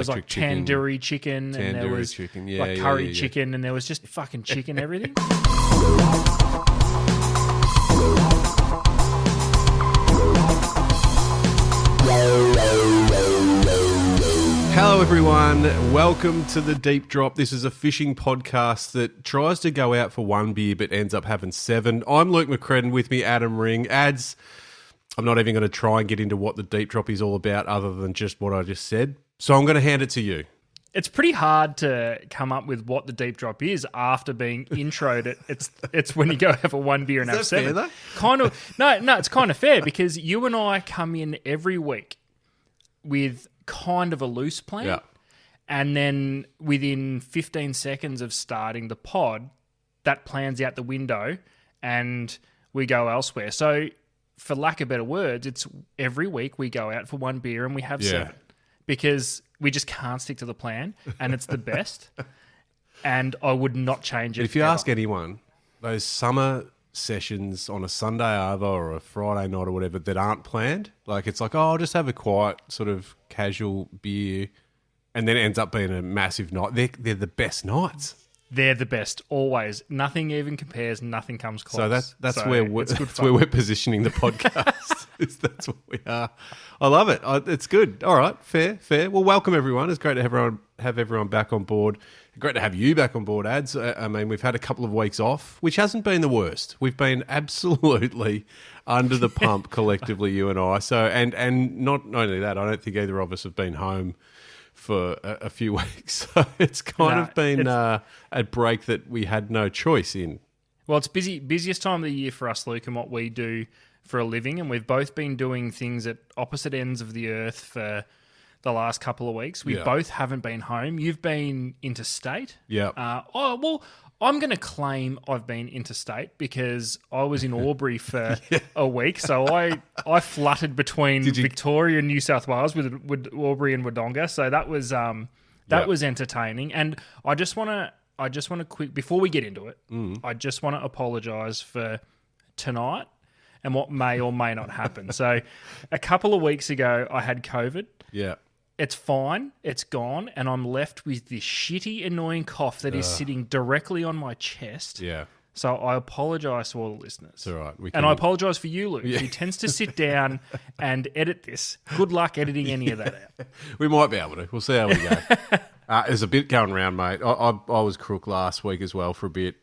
was like tandoori chicken, and there was chicken. like curry chicken, and there was just fucking chicken everything. Hello everyone, welcome to The Deep Drop. This is a fishing podcast that tries to go out for one beer but ends up having 7. I'm Luke McCredden, with me Adam Ring. Ads, I'm not even going to try and get into what The Deep Drop is all about other than just what I just said. So I'm going to hand it to you. It's pretty hard to come up with what the deep drop is after being introed. It's when you go have a one beer and have 7. Fair, though? Kind of no, it's kind of fair because you and I come in every week with kind of a loose plan. Yeah. And then within 15 seconds of starting the pod, that plan's out the window and we go elsewhere. So for lack of better words, it's every week we go out for one beer and we have 7. Because we just can't stick to the plan, and it's the best. And I would not change it. If you ask anyone, those summer sessions on a Sunday arvo or a Friday night or whatever that aren't planned, like it's like, oh, I'll just have a quiet sort of casual beer, and then it ends up being a massive night. They're the best nights. They're the best, always. Nothing even compares. Nothing comes close. So that's where we're positioning the podcast. That's what we are. I love it. It's good. All right, fair. Well, welcome everyone. It's great to have everyone back on board. Great to have you back on board, Ads. I mean, we've had a couple of weeks off, which hasn't been the worst. We've been absolutely under the pump collectively, you and I. So, and not only that, I don't think either of us have been home for a few weeks. So it's kind of been a break that we had no choice in. Well, it's busiest time of the year for us, Luke, and what we do for a living, and we've both been doing things at opposite ends of the earth for the last couple of weeks. We both haven't been home. You've been interstate. Yeah. I'm going to claim I've been interstate because I was in Albury for a week. So I fluttered between Victoria and New South Wales with Albury and Wodonga. So that was entertaining. And I just want to quick, before we get into it, I just want to apologise for tonight and what may or may not happen. So a couple of weeks ago, I had COVID. Yeah. It's fine. It's gone. And I'm left with this shitty, annoying cough that is sitting directly on my chest. Yeah. So I apologise to all the listeners. It's all right. And I apologise for you, Luke, who tends to sit down and edit this. Good luck editing any of that out. We might be able to. We'll see how we go. There's a bit going around, mate. I was crook last week as well for a bit,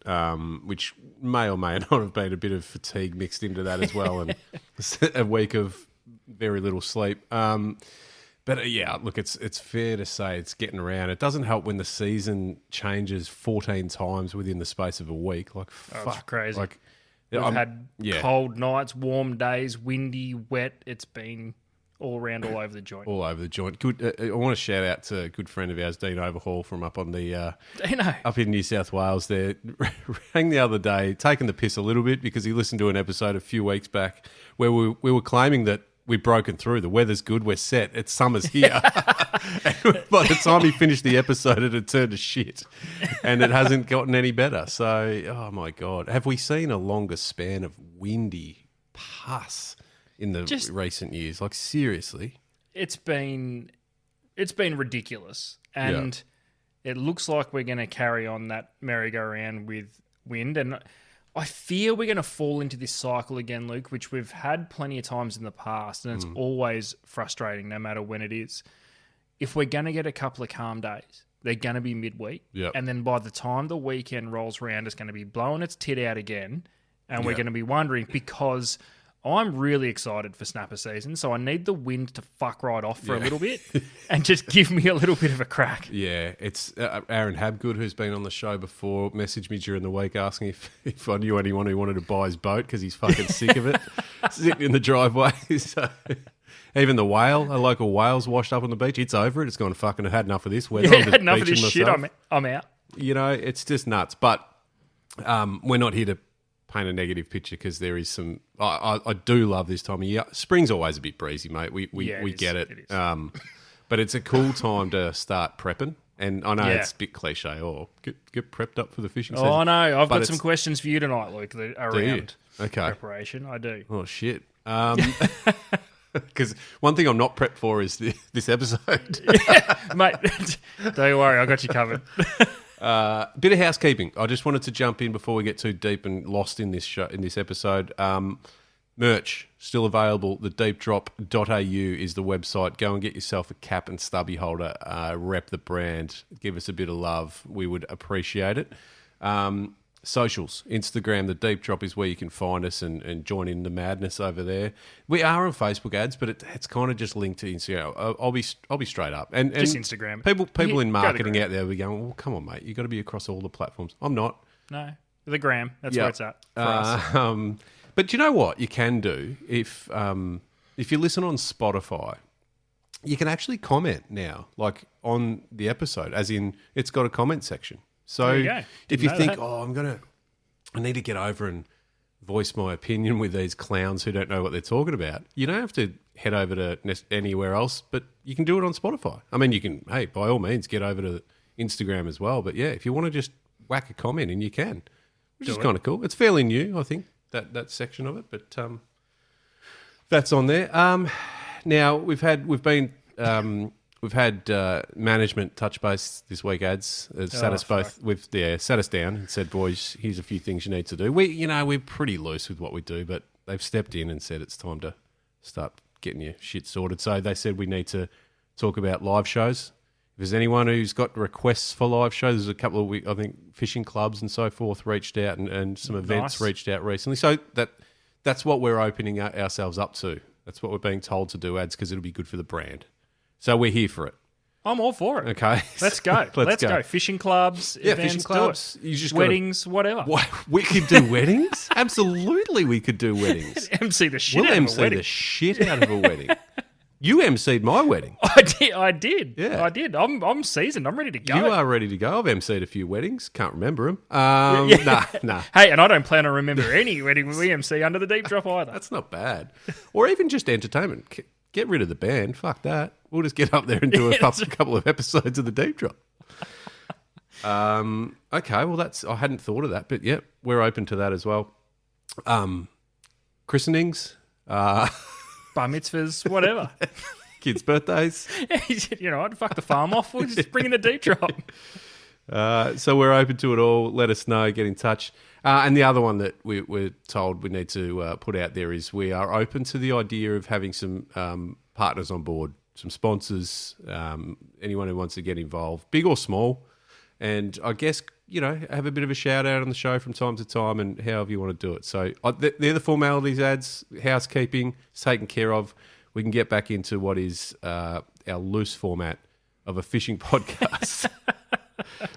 which may or may not have been a bit of fatigue mixed into that as well, and a week of very little sleep. But yeah, look, it's fair to say it's getting around. It doesn't help when the season changes 14 times within the space of a week. Like, fuck, it's crazy. Like, we've had cold nights, warm days, windy, wet. It's been all around, all over the joint. All over the joint. Good. I want to shout out to a good friend of ours, Dean Overhaul, from up on the up in New South Wales. There, rang the other day, taking the piss a little bit because he listened to an episode a few weeks back where we were claiming that we've broken through. The weather's good. We're set. It's summer's here. And by the time he finished the episode, it had turned to shit, and it hasn't gotten any better. So, oh my God, have we seen a longer span of windy pus in the recent years? Like, seriously, it's been ridiculous, and it looks like we're going to carry on that merry-go-round with wind. And I fear we're going to fall into this cycle again, Luke, which we've had plenty of times in the past, and it's always frustrating no matter when it is. If we're going to get a couple of calm days, they're going to be midweek, and then by the time the weekend rolls around, it's going to be blowing its tit out again, and we're going to be wondering, because I'm really excited for snapper season, so I need the wind to fuck right off for a little bit and just give me a little bit of a crack. Yeah, it's Aaron Habgood, who's been on the show before, messaged me during the week asking if I knew anyone who wanted to buy his boat because he's fucking sick of it, sitting in the driveway. So, even the whale, a local whale's washed up on the beach. It's over it. It's gone fucking, I had enough of this weather. Yeah, had enough of this shit. I'm out. You know, it's just nuts. But we're not here to paint a negative picture because there is some. I do love this time of year. Spring's always a bit breezy, mate. We get it. But it's a cool time to start prepping. And I know it's a bit cliche. Oh, get prepped up for the fishing season. Oh no, I've got some questions for you tonight, Luke, around preparation. I do. Oh shit. Because one thing I'm not prepped for is this episode. Mate, don't worry, I got you covered. Bit of housekeeping. I just wanted to jump in before we get too deep and lost in this show, in this episode. Merch still available. Thedeepdrop.au is the website. Go and get yourself a cap and stubby holder. Rep the brand. Give us a bit of love. We would appreciate it. Socials, Instagram, The Deep Drop is where you can find us and join in the madness over there. We are on Facebook ads, but it's kind of just linked to Instagram. I'll be straight up. And just Instagram. People in marketing out there will be going, well, come on, mate, you got to be across all the platforms. I'm not. No, the gram. That's where it's at for us. But you know what you can do if you listen on Spotify, you can actually comment now, like on the episode, as in it's got a comment section. So if you think, I need to get over and voice my opinion with these clowns who don't know what they're talking about, you don't have to head over to anywhere else, but you can do it on Spotify. I mean, you can, hey, by all means, get over to Instagram as well. But yeah, if you want to just whack a comment in, you can, which is kind of cool. It's fairly new, I think, that section of it, but that's on there. Now we've had management touch base this week. Ads sat us both sat us down and said, "Boys, here's a few things you need to do." We're pretty loose with what we do, but they've stepped in and said it's time to start getting your shit sorted. So they said we need to talk about live shows. If there's anyone who's got requests for live shows, there's a couple of I think fishing clubs and so forth reached out and some events reached out recently. So that's what we're opening ourselves up to. That's what we're being told to do, Ads, because it'll be good for the brand. So we're here for it. I'm all for it. Okay. Let's go. Let's go. Fishing clubs, events, fishing clubs. You just weddings, whatever. We could do weddings? Absolutely we could do weddings. MC the shit out of a wedding. We'll MC the shit out of a wedding. You MC'd my wedding. I did. Yeah. I did. I'm seasoned. I'm ready to go. You are ready to go. I've MC'd a few weddings. Can't remember them. Nah. Hey, and I don't plan to remember any wedding we MC under the Deep Drop either. That's not bad. Or even just entertainment. Get rid of the band. Fuck that. We'll just get up there and do a couple of episodes of the Deep Drop. Okay, well, I hadn't thought of that, but yeah, we're open to that as well. Christenings. Bar mitzvahs, whatever. Kids' birthdays. I'd fuck the farm off. We'll just bring in the Deep Drop. So we're open to it all. Let us know. Get in touch. And the other one that we're told we need to put out there is we are open to the idea of having some partners on board, some sponsors, anyone who wants to get involved, big or small. And I guess, have a bit of a shout out on the show from time to time and however you want to do it. So they're the formalities, Ads, housekeeping, it's taken care of. We can get back into what is our loose format of a fishing podcast.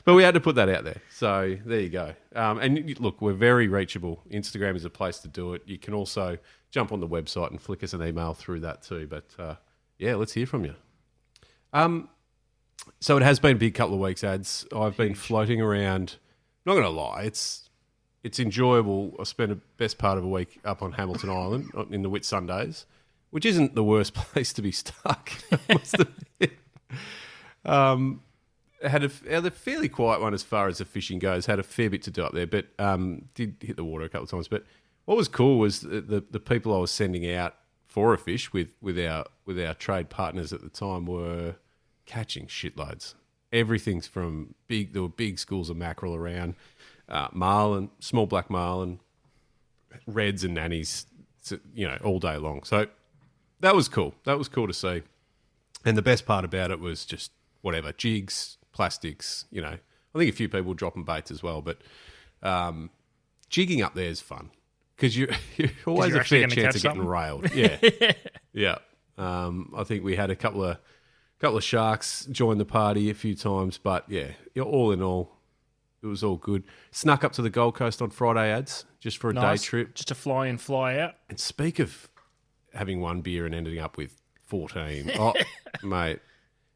But we had to put that out there. So there you go. And look, we're very reachable. Instagram is a place to do it. You can also jump on the website and flick us an email through that too. But yeah, let's hear from you. So it has been a big couple of weeks, Ads. I've been floating around. Not going to lie, it's enjoyable. I spent the best part of a week up on Hamilton Island in the Whitsundays, which isn't the worst place to be stuck. Must admit. Had a fairly quiet one as far as the fishing goes. Had a fair bit to do up there, but did hit the water a couple of times. But what was cool was the people I was sending out for a fish with our trade partners at the time were catching shitloads. Everything's from big. There were big schools of mackerel around, marlin, small black marlin, reds and nannies, all day long. So that was cool. That was cool to see. And the best part about it was just whatever jigs, plastics. I think a few people dropping baits as well. But jigging up there is fun because you're always a fair chance of getting railed. Yeah, yeah. I think we had a couple of sharks join the party a few times, but yeah, all in all, it was all good. Snuck up to the Gold Coast on Friday, Ads, just for a day trip. Just to fly in, fly out. And speak of having one beer and ending up with 14. Oh, mate,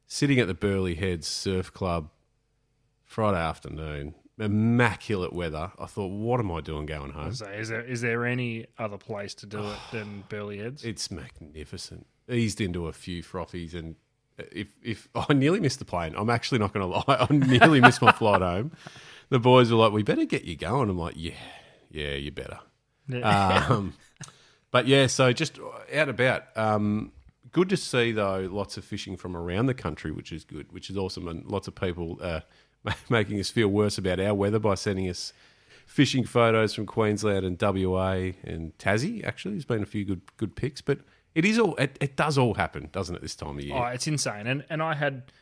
sitting at the Burleigh Heads Surf Club Friday afternoon, immaculate weather. I thought, what am I doing going home? So is there any other place to do it than Burleigh Heads? It's magnificent. Eased into a few frothies and if I nearly missed the plane. I'm actually not going to lie. I nearly missed my flight home. The boys were like, we better get you going. I'm like, yeah, you better. Yeah. But yeah, so just out and about. Good to see, though, lots of fishing from around the country, which is good, which is awesome. And lots of people making us feel worse about our weather by sending us fishing photos from Queensland and WA and Tassie, actually. There's been a few good picks. But it does all happen, doesn't it, this time of year? Oh, it's insane. And I had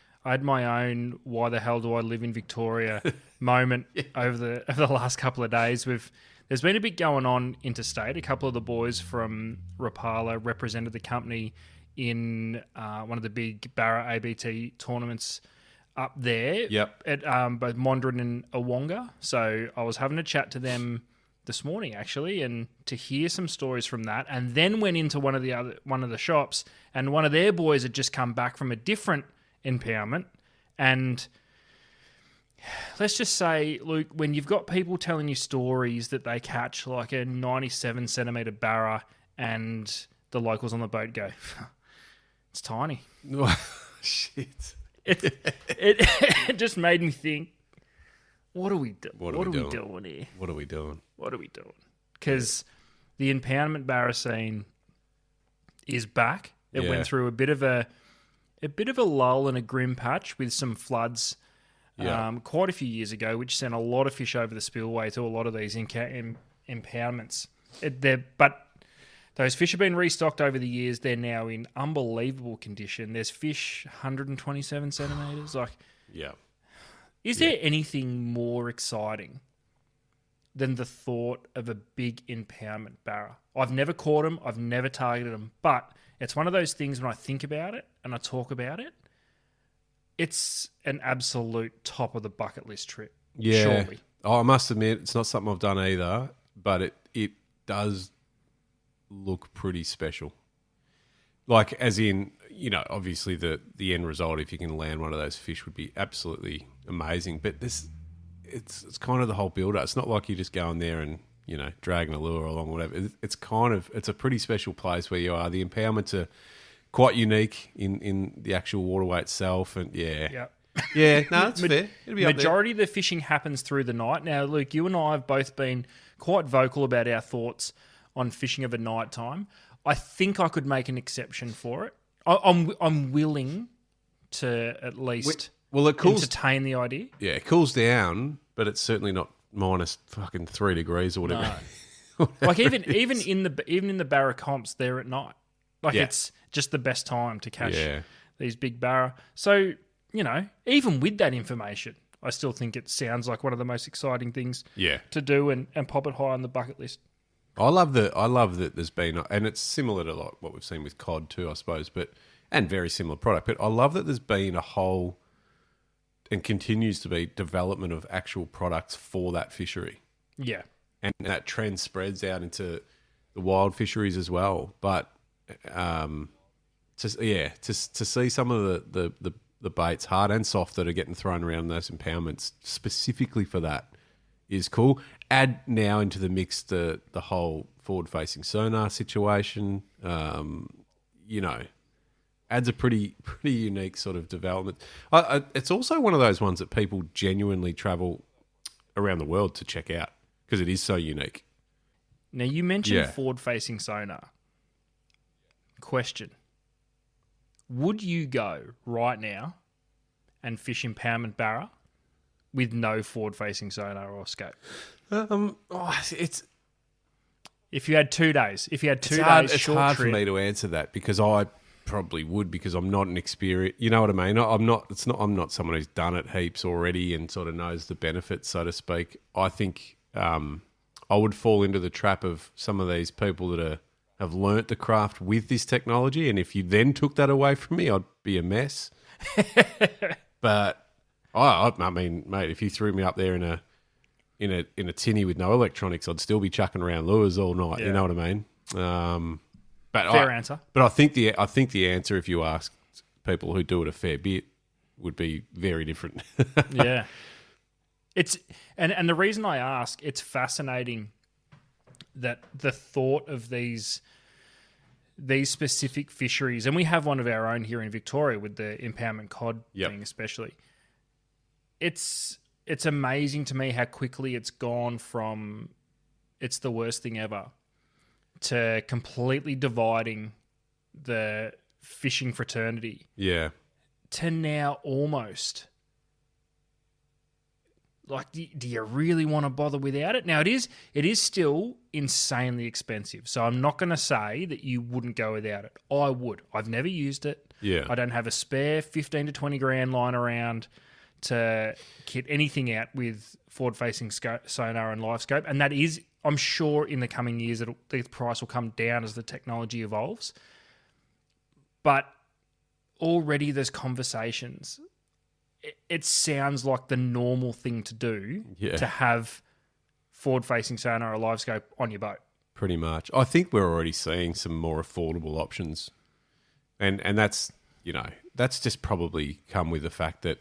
my own why the hell do I live in Victoria moment over the last couple of days. There's been a bit going on interstate. A couple of the boys from Rapala represented the company in one of the big Barra ABT tournaments up there. Yep. At both Mondrian and Awonga. So I was having a chat to them this morning actually, and to hear some stories from that, and then went into one of the shops, and one of their boys had just come back from a different impoundment, and let's just say, Luke, when you've got people telling you stories that they catch like a 97 centimetre barra, and the locals on the boat go, it's tiny. Shit. It just made me think, what are we doing? What are we doing here? What are we doing? What are we doing? Because the impoundment barra scene is back. It went through a bit of a lull and a grim patch with some floods quite a few years ago, which sent a lot of fish over the spillway to a lot of these impoundments. But those fish have been restocked over the years. They're now in unbelievable condition. There's fish 127 centimetres. Is there anything more exciting than the thought of a big impoundment barra? I've never caught them. I've never targeted them. But it's one of those things when I think about it and I talk about it, it's an absolute top of the bucket list trip. Yeah. Surely. Oh, I must admit, it's not something I've done either, but it does look pretty special. Like, as in, obviously the end result, if you can land one of those fish, would be absolutely amazing. But it's kind of the whole build-up. It's not like you're just going there and, dragging a lure along or whatever. It's a pretty special place where you are. The impoundments are quite unique in the actual waterway itself. And yeah, no, that's fair. It'll be majority of the fishing happens through the night. Now, Luke, you and I have both been quite vocal about our thoughts on fishing of a night time. I think I could make an exception for it. I'm willing to at least entertain the idea. Yeah, it cools down, but it's certainly not minus fucking 3 degrees or whatever. No. Like even in the barra comps, they're at night. Like it's just the best time to catch these big barra. So even with that information, I still think it sounds like one of the most exciting things to do and pop it high on the bucket list. I love that there's been, and it's similar to like what we've seen with cod too, I suppose, and very similar product. But I love that there's been a whole, and continues to be, development of actual products for that fishery. Yeah, and that trend spreads out into the wild fisheries as well. But to see some of the baits, hard and soft, that are getting thrown around in those impoundments specifically for that is cool. Add now into the mix the whole forward-facing sonar situation. Adds a pretty unique sort of development. It's also one of those ones that people genuinely travel around the world to check out because it is so unique. Now, you mentioned forward-facing sonar. Question. Would you go right now and fish impoundment barra with no forward-facing sonar or scope? If you had 2 days, it's hard for me to answer that because I probably would, because I'm not an experienced. You know what I mean? I'm not someone who's done it heaps already and sort of knows the benefits, so to speak. I think I would fall into the trap of some of these people that have learnt the craft with this technology, and if you then took that away from me, I'd be a mess. But I mean, mate, if you threw me up there in a tinny with no electronics, I'd still be chucking around lures all night. Yeah. You know what I mean? Fair answer. But I think the answer, if you ask people who do it a fair bit, would be very different. Yeah. It's and the reason I ask, it's fascinating that the thought of these specific fisheries, and we have one of our own here in Victoria with the impoundment cod thing especially. It's amazing to me how quickly it's gone from it's the worst thing ever to completely dividing the fishing fraternity Yeah. to now almost like, do you really want to bother without it? Now, it is still insanely expensive. So I'm not going to say that you wouldn't go without it. I would. I've never used it. Yeah. I don't have a spare 15 to 20 grand lying around to kit anything out with forward-facing sonar and live scope. And that is, I'm sure in the coming years, the price will come down as the technology evolves. But already there's conversations. It sounds like the normal thing to do to have forward-facing sonar or live scope on your boat. Pretty much. I think we're already seeing some more affordable options. And that's, that's just probably come with the fact that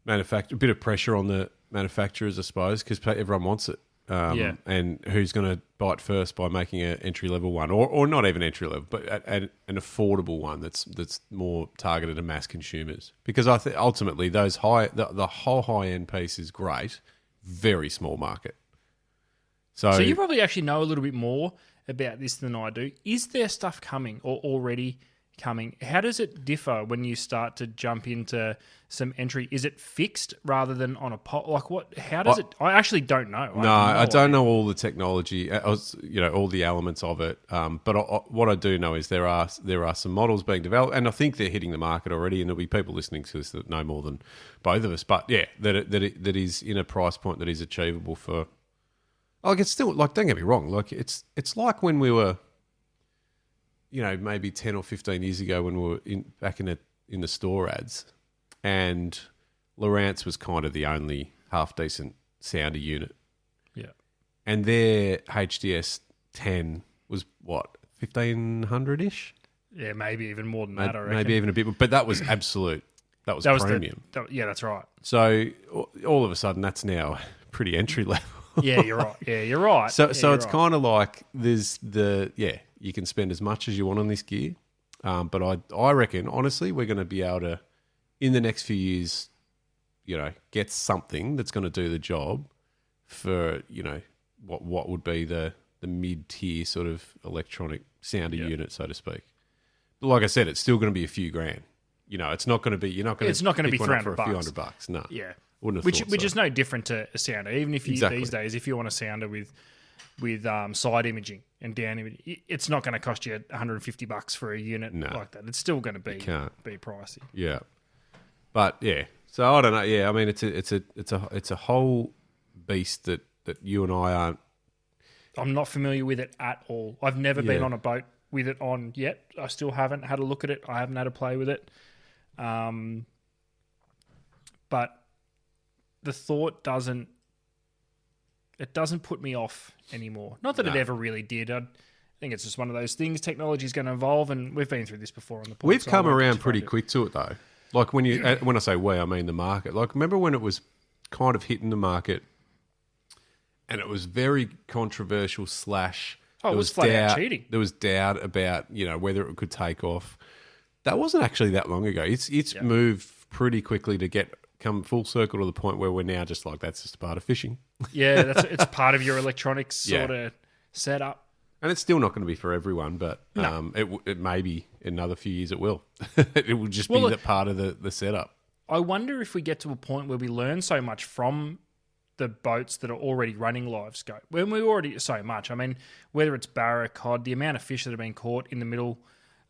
a bit of pressure on the manufacturers, I suppose, because everyone wants it. And who's going to bite first by making an entry-level one, or not even entry-level, but an affordable one that's more targeted to mass consumers? Because I think ultimately those the whole high-end piece is great, very small market. So you probably actually know a little bit more about this than I do. Is there stuff coming or already coming? How does it differ when you start to jump into some entry? Is it fixed rather than on a pot? Like what? How does it? I actually don't know. I don't know all the technology, all the elements of it. But what I do know is there are some models being developed, and I think they're hitting the market already. And there'll be people listening to this that know more than both of us. But yeah, that is in a price point that is achievable for. Like it's still like, don't get me wrong. Like it's like when we were, maybe 10 or 15 years ago when we were back in the store ads, and Lowrance was kind of the only half decent sounder unit. Yeah. And their HDS 10 was what, 1,500-ish? Yeah, maybe even more than that, I reckon. Maybe even a bit, but that was absolute. That was premium. Yeah, that's right. So all of a sudden, that's now pretty entry level. Yeah, you're right. Yeah, you're right. So it's kind of like there's you can spend as much as you want on this gear. But I reckon, honestly, we're going to be able to, in the next few years, get something that's going to do the job for, what would be the mid-tier sort of electronic sounder unit, so to speak. But like I said, it's still going to be a few grand. It's not going to be, it's not going to be $300 for a few $100. No. Yeah. Which is no different to a sounder. Even if you these days, if you want a sounder with side imaging and down imaging, it's not going to cost you $150 for a unit like that. It's still going to be pricey. Yeah, but yeah. So I don't know. Yeah, I mean, it's a whole beast that you and I aren't. I'm not familiar with it at all. I've never been on a boat with it on yet. I still haven't had a look at it. I haven't had a play with it. But the thought doesn't put me off anymore. Not that it ever really did. I think it's just one of those things. Technology is going to evolve, and we've been through this before on the podcast. We've come around pretty quick to it, though. Like when I say we, I mean the market. Like remember when it was kind of hitting the market, and it was very controversial / it was flat out cheating. There was doubt about whether it could take off. That wasn't actually that long ago. It's moved pretty quickly to come full circle to the point where we're now just like, that's just a part of fishing. Yeah, it's part of your electronics sort of setup. And it's still not going to be for everyone, but it may be in another few years it will. It will just be that part of the setup. I wonder if we get to a point where we learn so much from the boats that are already running live scope. When we already so much. I mean, whether it's barra, cod, the amount of fish that have been caught in the middle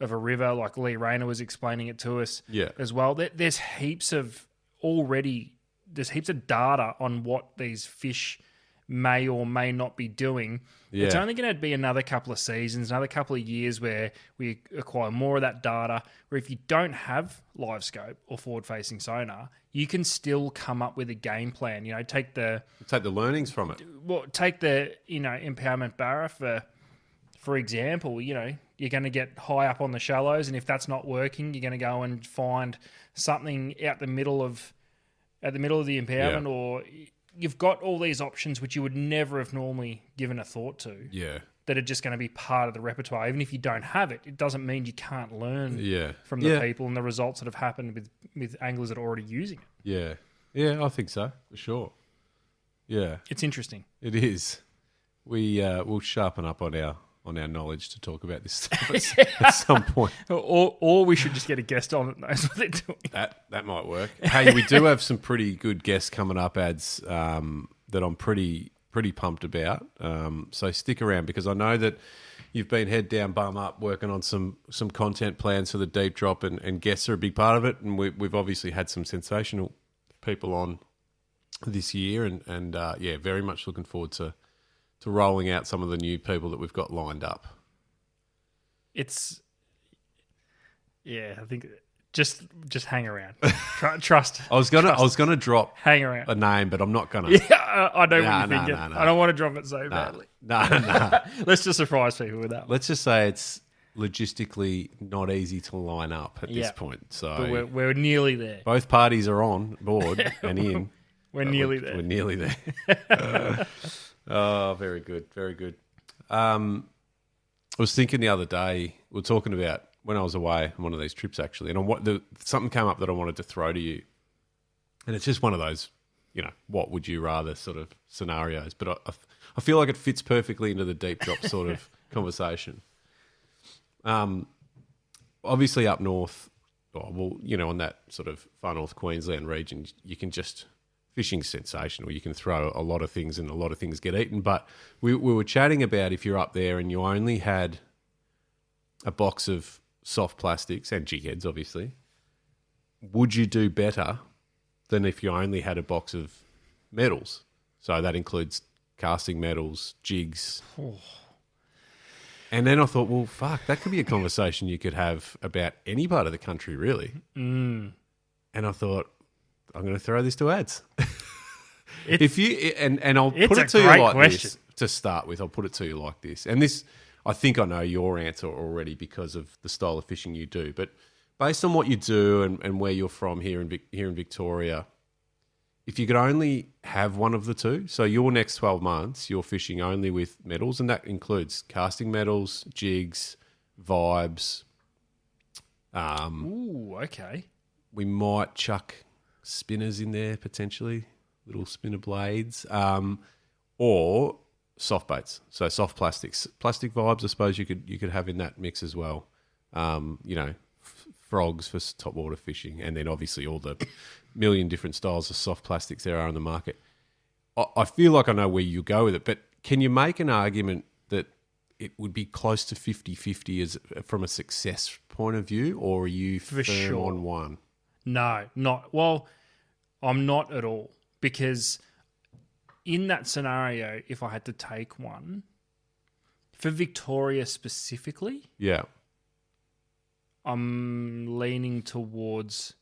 of a river, like Lee Rayner was explaining it to us as well. There's heaps of data on what these fish may or may not be doing. Yeah. It's only going to be another couple of seasons, another couple of years where we acquire more of that data, where if you don't have live scope or forward-facing sonar, you can still come up with a game plan. Take the learnings from it. Well, take the, impoundment barra for example, you're going to get high up on the shallows, and if that's not working, you're going to go and find something out the middle of the impoundment, or you've got all these options which you would never have normally given a thought to. Yeah. That are just going to be part of the repertoire. Even if you don't have it, it doesn't mean you can't learn from the people and the results that have happened with anglers that are already using it. Yeah. Yeah, I think so, for sure. Yeah. It's interesting. It is. We'll sharpen up on our on our knowledge to talk about this stuff at some point. Or we should just get a guest on that knows what they're doing. That might work. Hey, we do have some pretty good guests coming up, Ads, that I'm pretty pumped about. So stick around, because I know that you've been head down, bum up, working on some content plans for the deep drop, and guests are a big part of it. And we've obviously had some sensational people on this year, and very much looking forward to rolling out some of the new people that we've got lined up. I think just hang around. Trust. I was gonna drop hang around a name, but I'm not gonna. Yeah, I know what you're thinking. I don't want to drop it so badly. No. Let's just surprise people with that. Let's just say it's logistically not easy to line up at this point. So but we're nearly there. Both parties are on board and in. We're nearly there. We're nearly there. Oh, very good. Very good. I was thinking the other day, we were talking about when I was away on one of these trips, actually, and something came up that I wanted to throw to you. And it's just one of those, what would you rather sort of scenarios. But I feel like it fits perfectly into the deep drop sort of conversation. Obviously up north, on that sort of far north Queensland region, you can just... Fishing's sensational. You can throw a lot of things and a lot of things get eaten. But we were chatting about if you're up there and you only had a box of soft plastics and jig heads, obviously, would you do better than if you only had a box of metals? So that includes casting metals, jigs. Oh. And then I thought, well, fuck, that could be a conversation you could have about any part of the country, really. Mm. And I thought, I'm going to throw this to Ads. If you and I'll put it to you like this to start with. I'll put it to you like this, and this I think I know your answer already because of the style of fishing you do. But based on what you do and where you're from here in Victoria, if you could only have one of the two, so your next 12 months you're fishing only with metals, and that includes casting metals, jigs, vibes. Ooh, okay. We might chuck spinners in there potentially, little spinner blades, or soft baits. So soft plastics, plastic vibes. I suppose you could have in that mix as well. Frogs for top water fishing, and then obviously all the million different styles of soft plastics there are on the market. I feel like I know where you go with it, but can you make an argument that it would be close to 50-50 as from a success point of view, or are you firm on one? No, not. Well, I'm not at all, because in that scenario, if I had to take one, for Victoria specifically, I'm leaning towards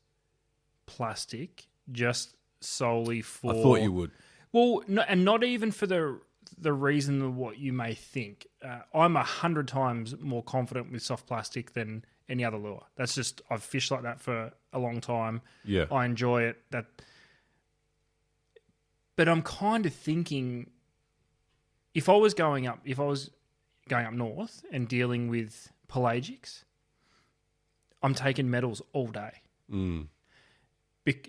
plastic just solely for... I thought you would. Well, no, and not even for the reason of what you may think. I'm 100 times more confident with soft plastic than any other lure. That's just, I've fished like that for a long time. Yeah. I enjoy it. But I'm kind of thinking, if I was going up north and dealing with pelagics, I'm taking metals all day. Mm.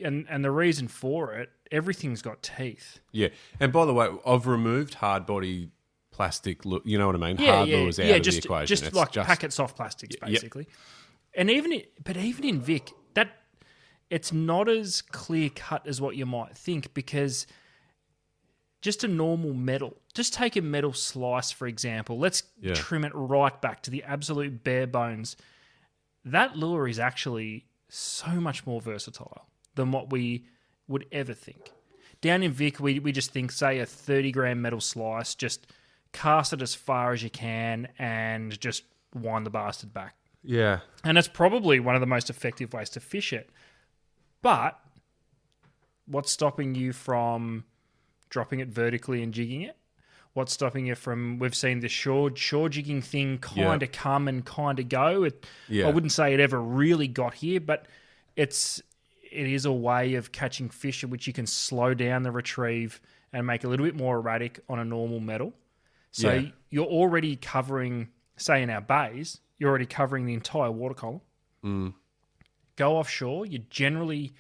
And the reason for it, everything's got teeth. Yeah. And by the way, I've removed hard body plastic, you know what I mean? Hard lures out of the equation. Just like packet soft plastics, basically. And even in Vic, it's not as clear cut as what you might think, because just a normal metal, just take a metal slice, for example. Let's trim it right back to the absolute bare bones. That lure is actually so much more versatile than what we would ever think. Down in Vic, we just think, say, a 30-gram metal slice, just cast it as far as you can and just wind the bastard back. Yeah. And it's probably one of the most effective ways to fish it. But what's stopping you from dropping it vertically and jigging it? What's stopping you from... We've seen the shore jigging thing kind of come and kind of go. I wouldn't say it ever really got here, but it is a way of catching fish in which you can slow down the retrieve and make it a little bit more erratic on a normal metal. So you're already covering, say in our bays, you're already covering the entire water column. Mm. Go offshore, you generally,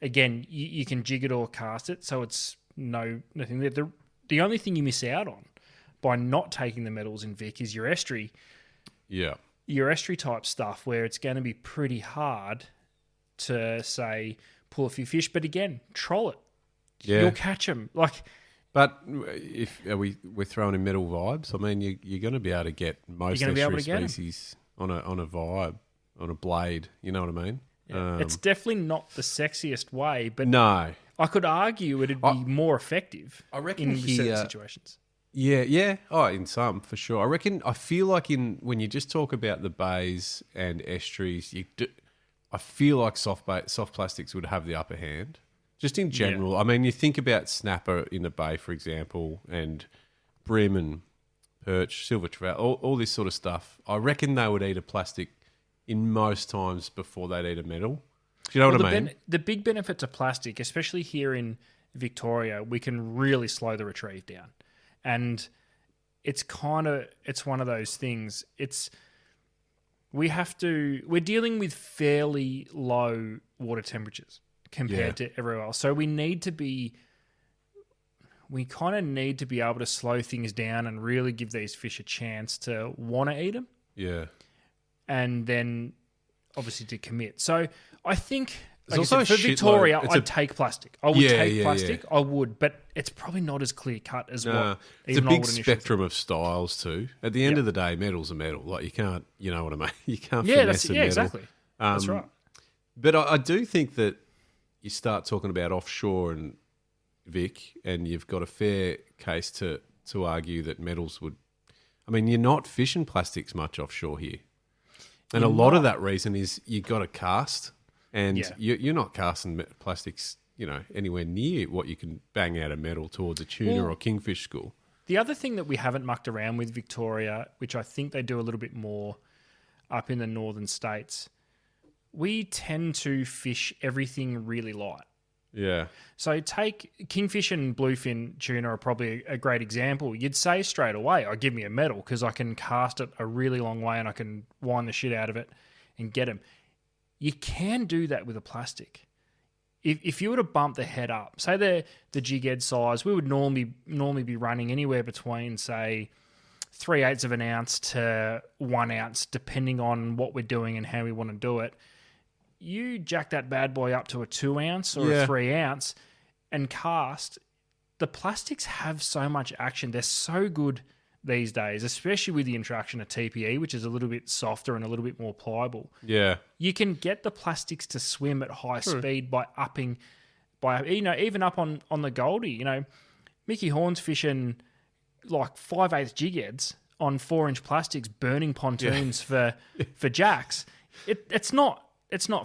again, you can jig it or cast it, so it's nothing there. The only thing you miss out on by not taking the metals in Vic is your estuary. Yeah. Your estuary type stuff where it's going to be pretty hard to, say, pull a few fish. But again, troll it. Yeah. You'll catch them. But if we're throwing in metal vibes, I mean, you're going to be able to get most estuary species on a vibe, on a blade. You know what I mean? Yeah. It's definitely not the sexiest way, but no, I could argue it'd be more effective. I reckon in certain situations. Yeah. Oh, in some for sure. I feel like when you just talk about the bays and estuaries, I feel like soft plastics would have the upper hand. Just in general, I mean, you think about snapper in the bay, for example, and brim and perch, silver trout, all this sort of stuff. I reckon they would eat a plastic in most times before they'd eat a metal. Do you know what I mean? The big benefit to plastic, especially here in Victoria, we can really slow the retrieve down. And it's one of those things. We're dealing with fairly low water temperatures compared to everywhere else. So we kind of need to be able to slow things down and really give these fish a chance to want to eat them. Yeah. And then obviously to commit. So I think for Victoria, I'd take plastic. I would take plastic. Yeah. I would, but it's probably not as clear cut as what it's a big spectrum of styles too. At the end of the day, metal's a metal. Like you can't, you know what I mean? You can't finesse a metal. Exactly. That's right. But I do think that you start talking about offshore and Vic, and you've got a fair case to argue that metals would. I mean, you're not fishing plastics much offshore here, and a lot of that reason is you got to cast, and you're not casting plastics, anywhere near what you can bang out of metal towards a tuna or kingfish school. The other thing that we haven't mucked around with Victoria, which I think they do a little bit more up in the northern states, we tend to fish everything really light. Yeah. So take kingfish and bluefin tuna are probably a great example. You'd say straight away, give me a metal because I can cast it a really long way and I can wind the shit out of it and get them. You can do that with a plastic. If you were to bump the head up, say the jig head size, we would normally be running anywhere between, say, 3/8 of an ounce to 1 ounce, depending on what we're doing and how we want to do it. You jack that bad boy up to a 2 ounce or a 3 ounce and cast. The plastics have so much action. They're so good these days, especially with the introduction of TPE, which is a little bit softer and a little bit more pliable. Yeah. You can get the plastics to swim at high speed by even up on the Goldie. Mickey Horn's fishing like 5/8 jig heads on 4-inch plastics, burning pontoons for jacks. It's not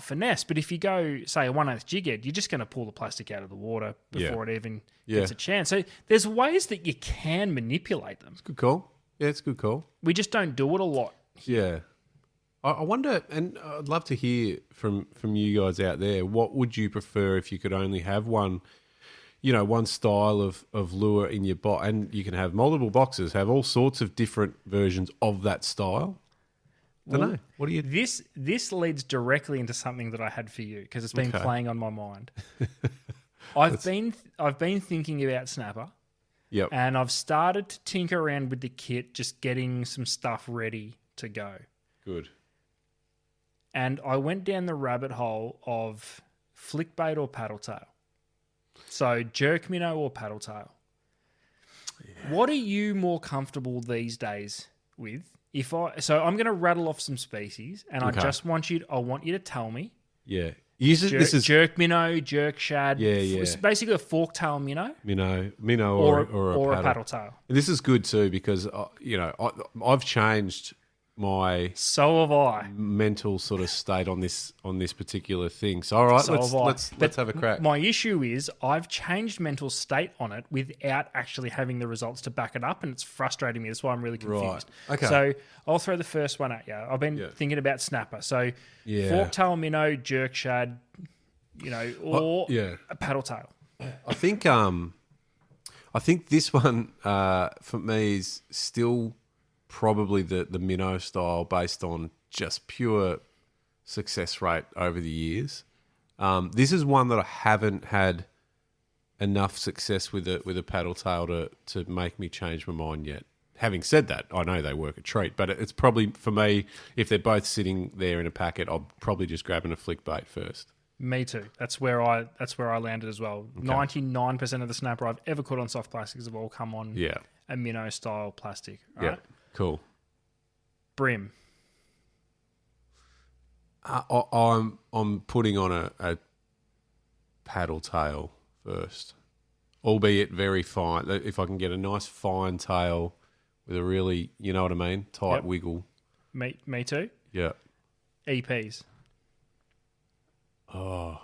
finesse, but if you go, say, a 1/8 jig head, you're just going to pull the plastic out of the water before it even gets a chance. So there's ways that you can manipulate them. It's a good call. Yeah, it's a good call. We just don't do it a lot. Yeah. I wonder, and I'd love to hear from you guys out there, what would you prefer if you could only have one style of lure in your box, and you can have multiple boxes, have all sorts of different versions of that style? I don't know. What do you? This leads directly into something that I had for you because it's been playing on my mind. I've been thinking about snapper. Yep. And I've started to tinker around with the kit, just getting some stuff ready to go. Good. And I went down the rabbit hole of flick bait or paddletail. So jerk minnow or paddletail. Yeah. What are you more comfortable these days with? So I'm going to rattle off some species, and I want you to tell me. Yeah. This is jerk minnow, jerk shad. Yeah. It's basically a fork-tail minnow. Minnow or a paddletail. This is good too because I've changed my mental sort of state on this particular thing. So all right, let's have a crack. My issue is I've changed mental state on it without actually having the results to back it up, and it's frustrating me. That's why I'm really confused. Right. Okay. So I'll throw the first one at you. I've been thinking about snapper. So fork-tail minnow, jerk shad, or a paddletail. I think this one for me is still probably the minnow style based on just pure success rate over the years. This is one that I haven't had enough success with a paddletail to make me change my mind yet. having said that, I know they work a treat, but it's probably, for me, if they're both sitting there in a packet, I'll probably just grab a flick bait first. Me too. That's where I landed as well. Okay. 99% of the snapper I've ever caught on soft plastics have all come on a minnow style plastic. Yeah, Right? cool. Brim. I'm putting on a Paddletail first, albeit very fine. If I can get a nice fine tail with a really, you know what I mean, tight wiggle. Me too. Yeah. EPs. Oh,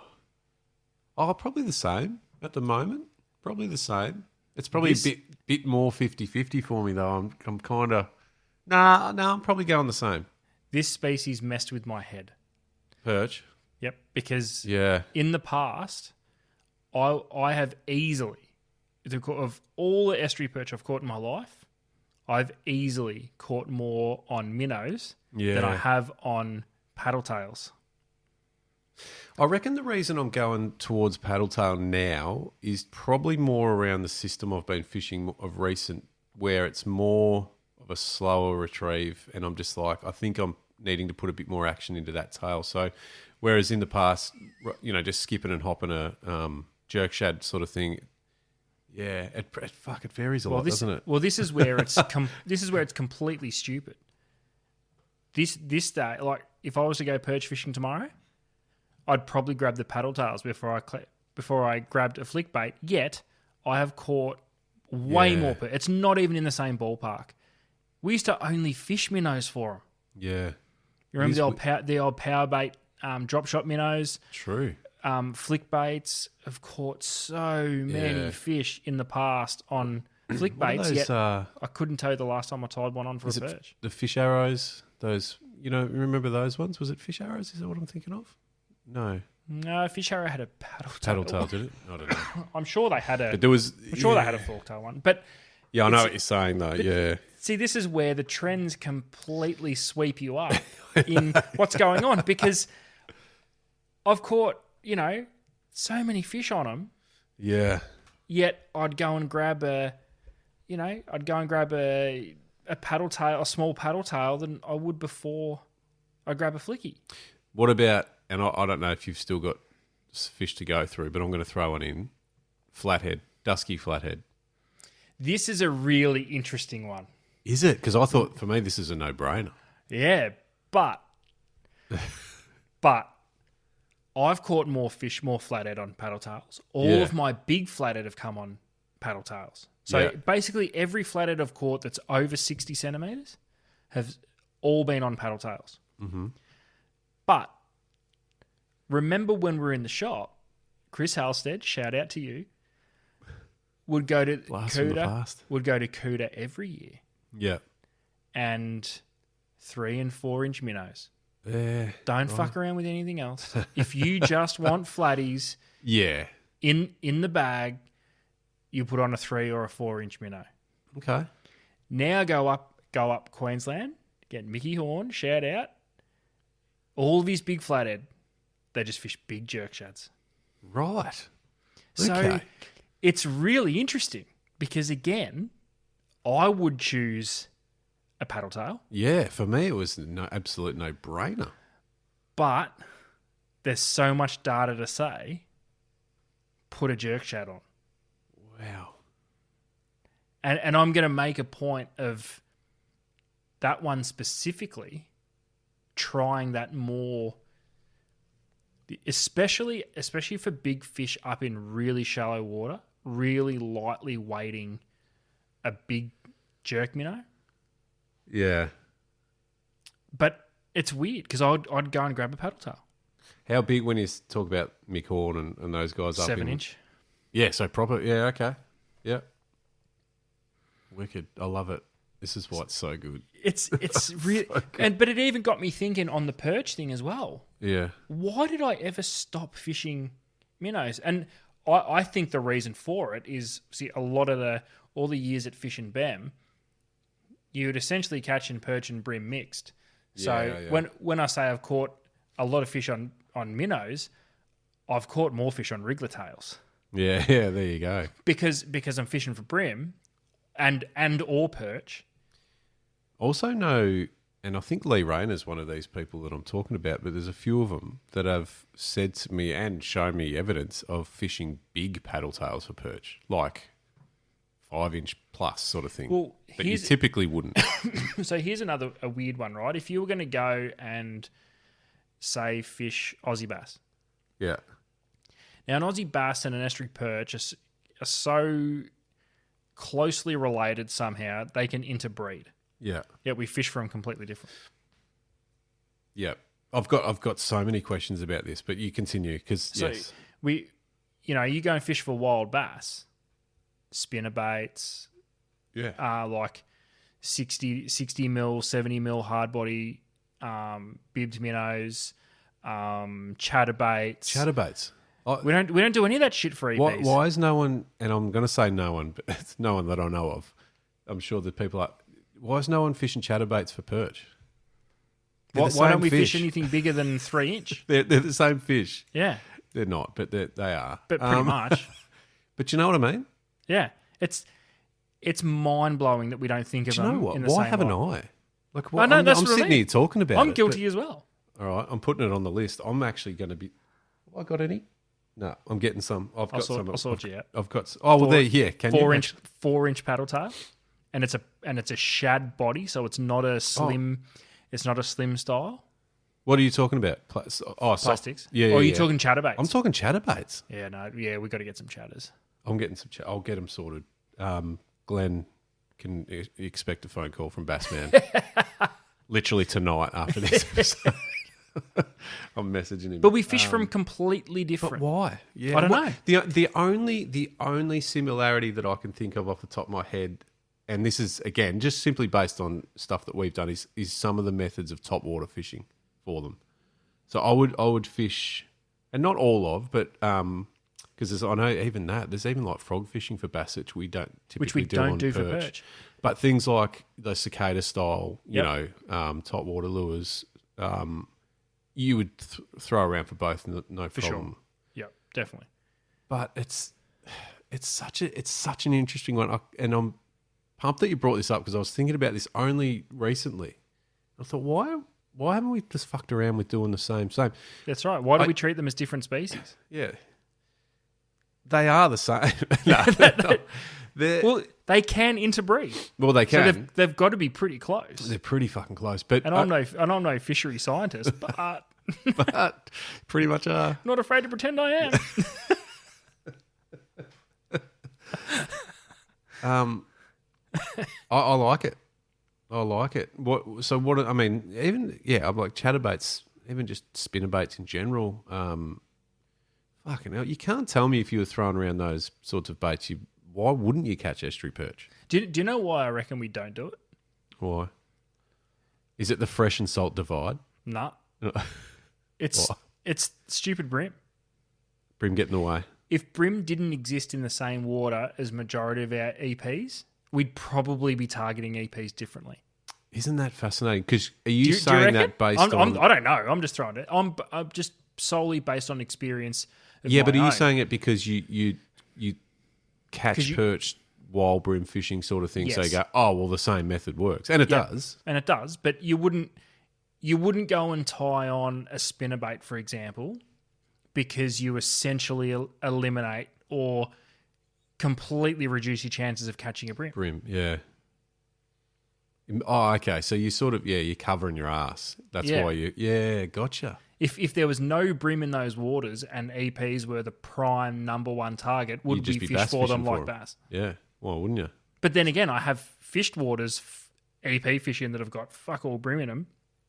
probably the same at the moment. Probably the same. It's probably a bit more 50-50 for me though. I'm kind of I'm probably going the same. This species messed with my head. Perch. Yep, because in the past, I have easily, of all the estuary perch I've caught in my life, I've easily caught more on minnows than I have on paddletails. I reckon the reason I'm going towards Paddletail now is probably more around the system I've been fishing of recent, where it's more of a slower retrieve, and I'm just like, I think I'm needing to put a bit more action into that tail. So, whereas in the past, you know, just skipping and hopping a jerk shad sort of thing, it varies a lot, doesn't it? Well, this is where it's completely stupid. This day, like if I was to go perch fishing tomorrow, I'd probably grab the paddletails before I grabbed a flick bait. Yet I have caught way more perch. It's not even in the same ballpark. We used to only fish minnows for them. Yeah. You remember the old power bait drop shot minnows? True. Flick baits have caught so many fish in the past on flick baits. Yet I couldn't tell you the last time I tied one on for a perch. The fish arrows, those, you know, remember those ones? Was it fish arrows? Is that what I'm thinking of? No, fish arrow had a paddletail. Paddletail, did it? I don't know. I'm sure they had a. But there was. I'm sure they had a forktail one, but I know what you're saying though. Yeah. See, this is where the trends completely sweep you up in what's going on, because I've caught, you know, so many fish on them. Yeah. Yet I'd go and grab a paddletail, a small paddletail than I would before I grab a flicky. What about, and I don't know if you've still got fish to go through, but I'm going to throw one in, flathead, dusky flathead. This is a really interesting one. Is it? Because I thought, for me, this is a no-brainer. Yeah, but I've caught more fish, more flathead on paddletails. All of my big flathead have come on paddletails. So basically every flathead I've caught that's over 60 centimetres have all been on paddletails. Mm-hmm. But remember when we were in the shop, Chris Halstead, shout out to you, would go to Cooter every year. Yeah. And 3 and 4 inch minnows. Yeah. Don't fuck around with anything else. If you just want flatties in the bag, you put on a 3 or a 4 inch minnow. Okay. Now go up Queensland, get Mickey Horn, shout out. All of his big flathead, they just fish big jerk shads. Right. So it's really interesting because, again, I would choose a paddletail. Yeah, for me it was absolute no-brainer. But there's so much data to say, put a jerk shad on. Wow. And I'm going to make a point of that one specifically, trying that more, especially for big fish up in really shallow water, really lightly weighting a big jerk minnow. Yeah. But it's weird because I'd go and grab a paddletail. How big when you talk about Mick Horn and those guys up 7 inch. Yeah, so proper. Yeah, okay. Yeah. Wicked. I love it. This is why it's so good. It's really, so but it even got me thinking on the perch thing as well. Yeah. Why did I ever stop fishing minnows? And I think the reason for it is, see, all the years at Fish and Bem, you would essentially catch and perch and brim mixed. So when I say I've caught a lot of fish on minnows, I've caught more fish on wriggler tails. Yeah, there you go. Because I'm fishing for brim and or perch. Also know, and I think Lee Rayner's one of these people that I'm talking about, but there's a few of them that have said to me and shown me evidence of fishing big paddle tails for perch, like 5-inch plus sort of thing. Well, that you typically wouldn't. So here's a weird one, right? If you were going to go and, say, fish Aussie bass. Yeah. Now, an Aussie bass and an estuary perch are so closely related somehow, they can interbreed. Yeah. Yet we fish for them completely different. Yeah. I've got so many questions about this, but you continue because, yes. You go and fish for wild bass, spinnerbaits, like 60 mil, 70 mil hard body, bibbed minnows, chatterbaits. Chatterbaits. We don't do any of that shit for EPs. Why is no one, and I'm going to say no one, but it's no one that I know of. I'm sure that people are, why is no one fishing chatterbaits for perch? Why don't we fish anything bigger than 3 inch? They're the same fish. Yeah. They're not, but they are. But pretty much. But you know what I mean? Yeah. It's mind-blowing that we don't think of them in the same Why haven't light. I? Like, I'm sitting here talking about it. I'm guilty as well. All right, I'm putting it on the list. I'm actually going to be... Have I got any? No, I'm getting some. I'll sort you out. I've got... Oh, well, there, yeah. Can you? 4-inch paddle tail. And it's a shad body, so it's not a slim... It's not a slim style. What are you talking about? Plastics? Yeah, Or are you talking chatterbaits? I'm talking chatterbaits. Yeah, no. Yeah, we've got to get some chatters. I'm getting some... I'll get them sorted. Glenn can expect a phone call from Bassman literally tonight after this episode. I'm messaging him. But we fish from completely different. But why? Yeah, I don't know. The only similarity that I can think of off the top of my head, and this is again just simply based on stuff that we've done, is some of the methods of top water fishing for them. So I would fish, and not all of, but because I know even that there's even like frog fishing for bass which we don't typically do for perch. But things like the cicada style, top water lures, you would throw around for both, no for problem. Sure. Yeah, definitely. But it's such an interesting one, and I'm pumped that you brought this up because I was thinking about this only recently. I thought, why haven't we just fucked around with doing the same? That's right. Why do we treat them as different species? Yeah. They are the same. Well, they can interbreed. Well, they can. So they've got to be pretty close. They're pretty fucking close. But I'm no fishery scientist, but but pretty much are. Not afraid to pretend I am. I like it. I like it. I mean, I'm like chatterbaits, even just spinnerbaits in general. Fucking hell, you can't tell me if you were throwing around those sorts of baits, why wouldn't you catch estuary perch? Do you know why I reckon we don't do it? Why? Is it the fresh and salt divide? Nah. It's stupid brim. Brim getting away. If brim didn't exist in the same water as majority of our EPs, we'd probably be targeting EPs differently. Isn't that fascinating? Because are you saying that based on... I don't know. I'm just throwing it. I'm just solely based on experience. Yeah, but are you saying it because you catch perch while brim fishing sort of thing? Yes. So you go, oh, well, the same method works. And it does. And it does. But you wouldn't go and tie on a spinnerbait, for example, because you essentially eliminate or completely reduce your chances of catching a brim. Brim, yeah. Oh, okay. So you sort of, you're covering your ass. That's why you, gotcha. If there was no brim in those waters and EPs were the prime number one target, would we fish for them like bass? Yeah. Why wouldn't you? But then again, I have fished waters, EP fishing, that have got fuck all brim in them,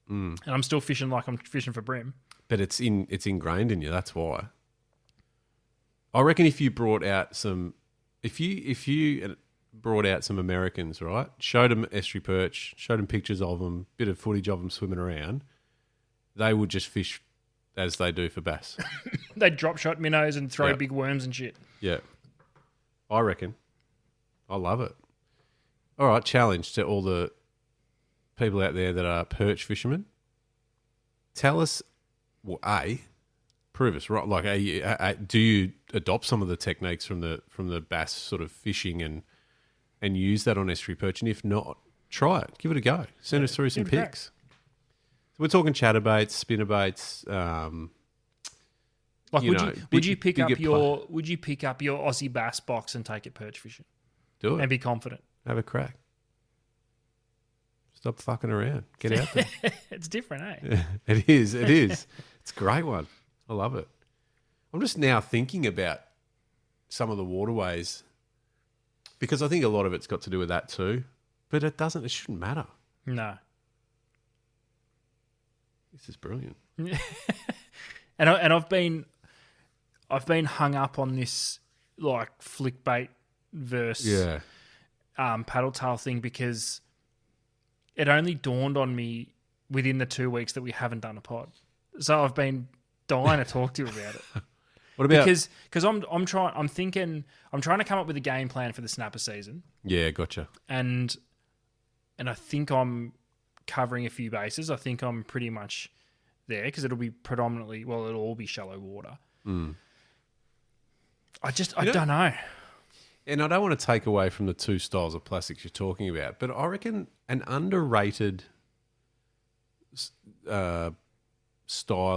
and I'm still fishing like I'm fishing for brim. But it's ingrained in you. That's why. I reckon if you brought out some, if you brought out some Americans, right? Showed them estuary perch, showed them pictures of them, bit of footage of them swimming around. They would just fish as they do for bass. They'd drop shot minnows and throw big worms and shit. Yeah. I reckon. I love it. All right, challenge to all the people out there that are perch fishermen. Tell us, well, prove us right. Like, do you adopt some of the techniques from the bass sort of fishing and use that on estuary perch? And if not, Try it. Give it a go. Send us through some give it a pics. So we're talking chatterbaits, spinnerbaits. Would you pick up your Aussie bass box and take it perch fishing? Do it and be confident. Have a crack. Stop fucking around. Get out there. It's different, eh? It is. It is. It's a great one. I love it. I'm just now thinking about some of the waterways because I think a lot of it's got to do with that too. But it shouldn't matter. No. This is brilliant. and I've been hung up on this like flick bait versus paddletail thing because it only dawned on me within the 2 weeks that we haven't done a pod. So I've been dying to talk to you about it. What about because I'm trying to come up with a game plan for the snapper season. Yeah, gotcha. And I think I'm covering a few bases. I think I'm pretty much there because it'll all be shallow water. Mm. I don't know. And I don't want to take away from the two styles of plastics you're talking about, but I reckon an underrated style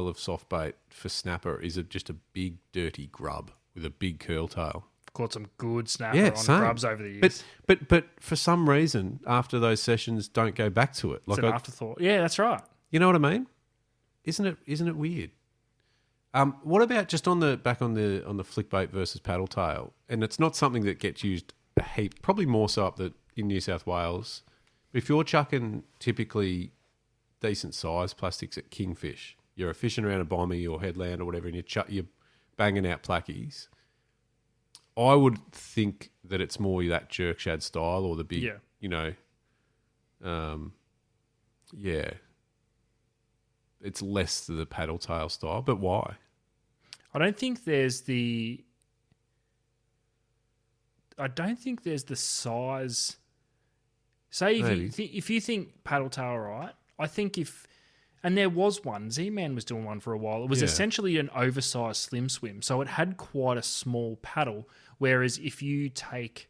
of soft bait for snapper is just a big dirty grub with a big curl tail. Caught some good snapper on grubs over the years. But for some reason, after those sessions, don't go back to it. It's an afterthought. Yeah, that's right. You know what I mean? Isn't it weird? What about just on the flick bait versus paddle tail? And it's not something that gets used a heap. Probably more so in New South Wales. But if you're chucking typically decent size plastics at kingfish, you're fishing around a bommy or headland or whatever, and you're banging out plackies. I would think that it's more that jerk shad style or the big, it's less the paddle tail style. But why? I don't think there's the size. Say if you think paddle tail, right? I think and there was one. Z-Man was doing one for a while. It was essentially an oversized slim swim, so it had quite a small paddle. Whereas if you take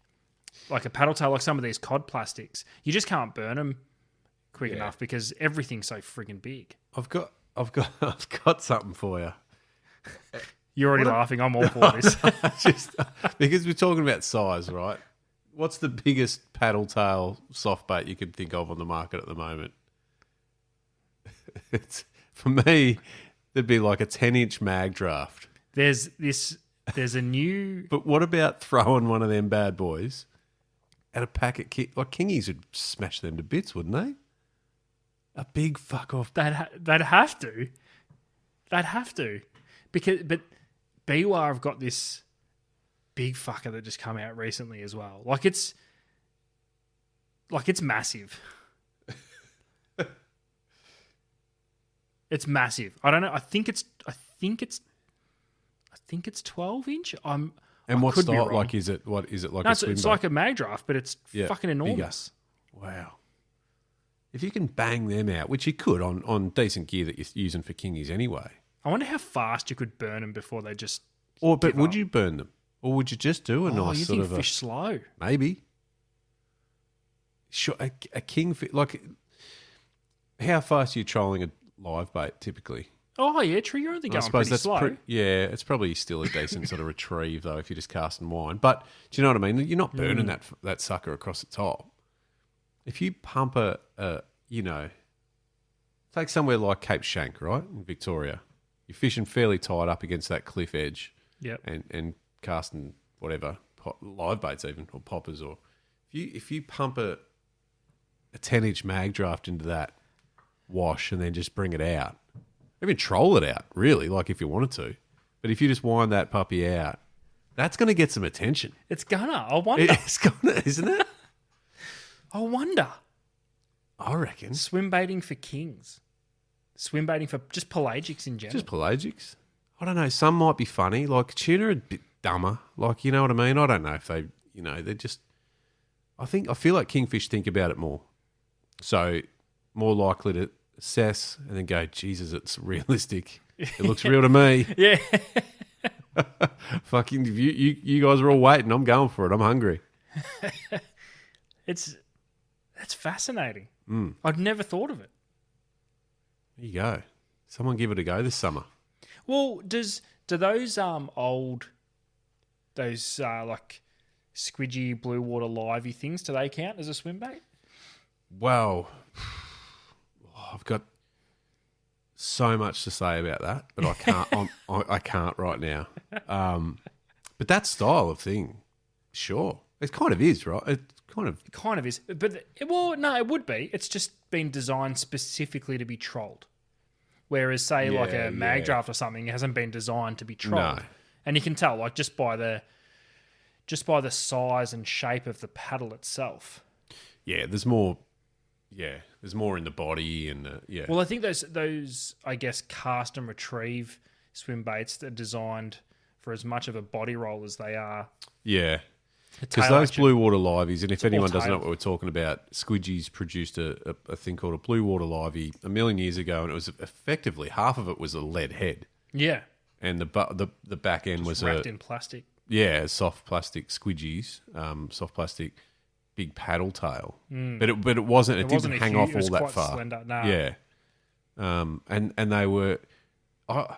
like a paddle tail, like some of these cod plastics, you just can't burn them quick enough because everything's so friggin' big. I've got something for you. You're already laughing. I'm all for this. Just because we're talking about size, right? What's the biggest paddle tail soft bait you could think of on the market at the moment? For me, there'd be like a 10-inch mag draft. There's a new... But what about throwing one of them bad boys at a packet? Like Kingies would smash them to bits, wouldn't they? A big fuck off. They'd have to. They'd have to. But BWAR have got this big fucker that just come out recently as well. It's massive. It's massive. I don't know. I think it's 12 inch. And what style? Like, is it like no, a swim it's boat? like a mag draft, but it's fucking enormous. Bigger. Wow. If you can bang them out, which you could on decent gear that you're using for kingies anyway. I wonder how fast you could burn them before they just. But would you burn them, or would you just do a nice you sort think of fish slow? Maybe. Sure, a kingfish. Like, how fast are you trolling a live bait typically? Oh yeah, true. You're only going pretty slow. It's probably still a decent sort of retrieve though if you're just casting wine. But do you know what I mean? You're not burning that sucker across the top. If you pump take somewhere like Cape Shank, right, in Victoria, you're fishing fairly tight up against that cliff edge. Yep. And casting whatever live baits even or poppers or if you pump a 10-inch mag draft into that wash and then just bring it out. Even troll it out, really, like if you wanted to. But if you just wind that puppy out, that's going to get some attention. It's gonna. I wonder. It's gonna, isn't it? I wonder. I reckon. Swim baiting for kings. Swim baiting for just pelagics in general. Just pelagics. I don't know. Some might be funny. Like tuna are a bit dumber. Like, you know what I mean? I don't know if they, they're just... I feel like kingfish think about it more. So more likely to assess and then go, Jesus, it's realistic. It looks real to me. Yeah. Fucking, you guys are all waiting. I'm going for it. I'm hungry. It's That's fascinating. I'd never thought of it. There you go. Someone give it a go this summer. Well, do those like squidgy blue water livey things, do they count as a swim bait? Well, I've got so much to say about that, but I can't. I can't right now. But that style of thing, sure, it kind of is, right? It kind of is, but no, it would be. It's just been designed specifically to be trolled, whereas say like a mag draft or something hasn't been designed to be trolled. No. And you can tell like just by the size and shape of the paddle itself. Yeah, there's more. Yeah, there's more in the body and Well, I think those I guess cast and retrieve swim baits are designed for as much of a body roll as they are. Yeah, because those blue water liveys, and if anyone doesn't know what we're talking about, Squidgy's produced a thing called a blue water livey a million years ago, and it was effectively half of it was a lead head. Yeah, and the back end was wrapped in plastic. Yeah, soft plastic Squidgy's, soft plastic. Big Paddletail, but it wasn't. It didn't hang off all that far. Slender. No. Yeah, and they were. I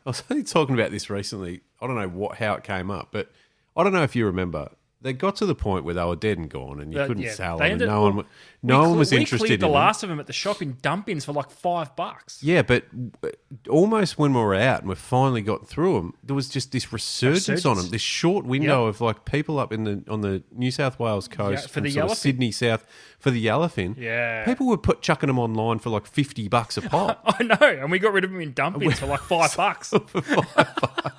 was only talking about this recently. I don't know how it came up, but I don't know if you remember. They got to the point where they were dead and gone, and you couldn't sell them. And no one was interested. We cleared in the last of them at the shop in dump-ins for like $5. Yeah, but almost when we were out and we finally got through them, there was just this resurgence on them. This short window of like people up on the New South Wales coast, for the sort of Sydney South for the yellowfin. Yeah, people were chucking them online for like $50 a pop. I know, and we got rid of them in dump-ins for like $5. For $5.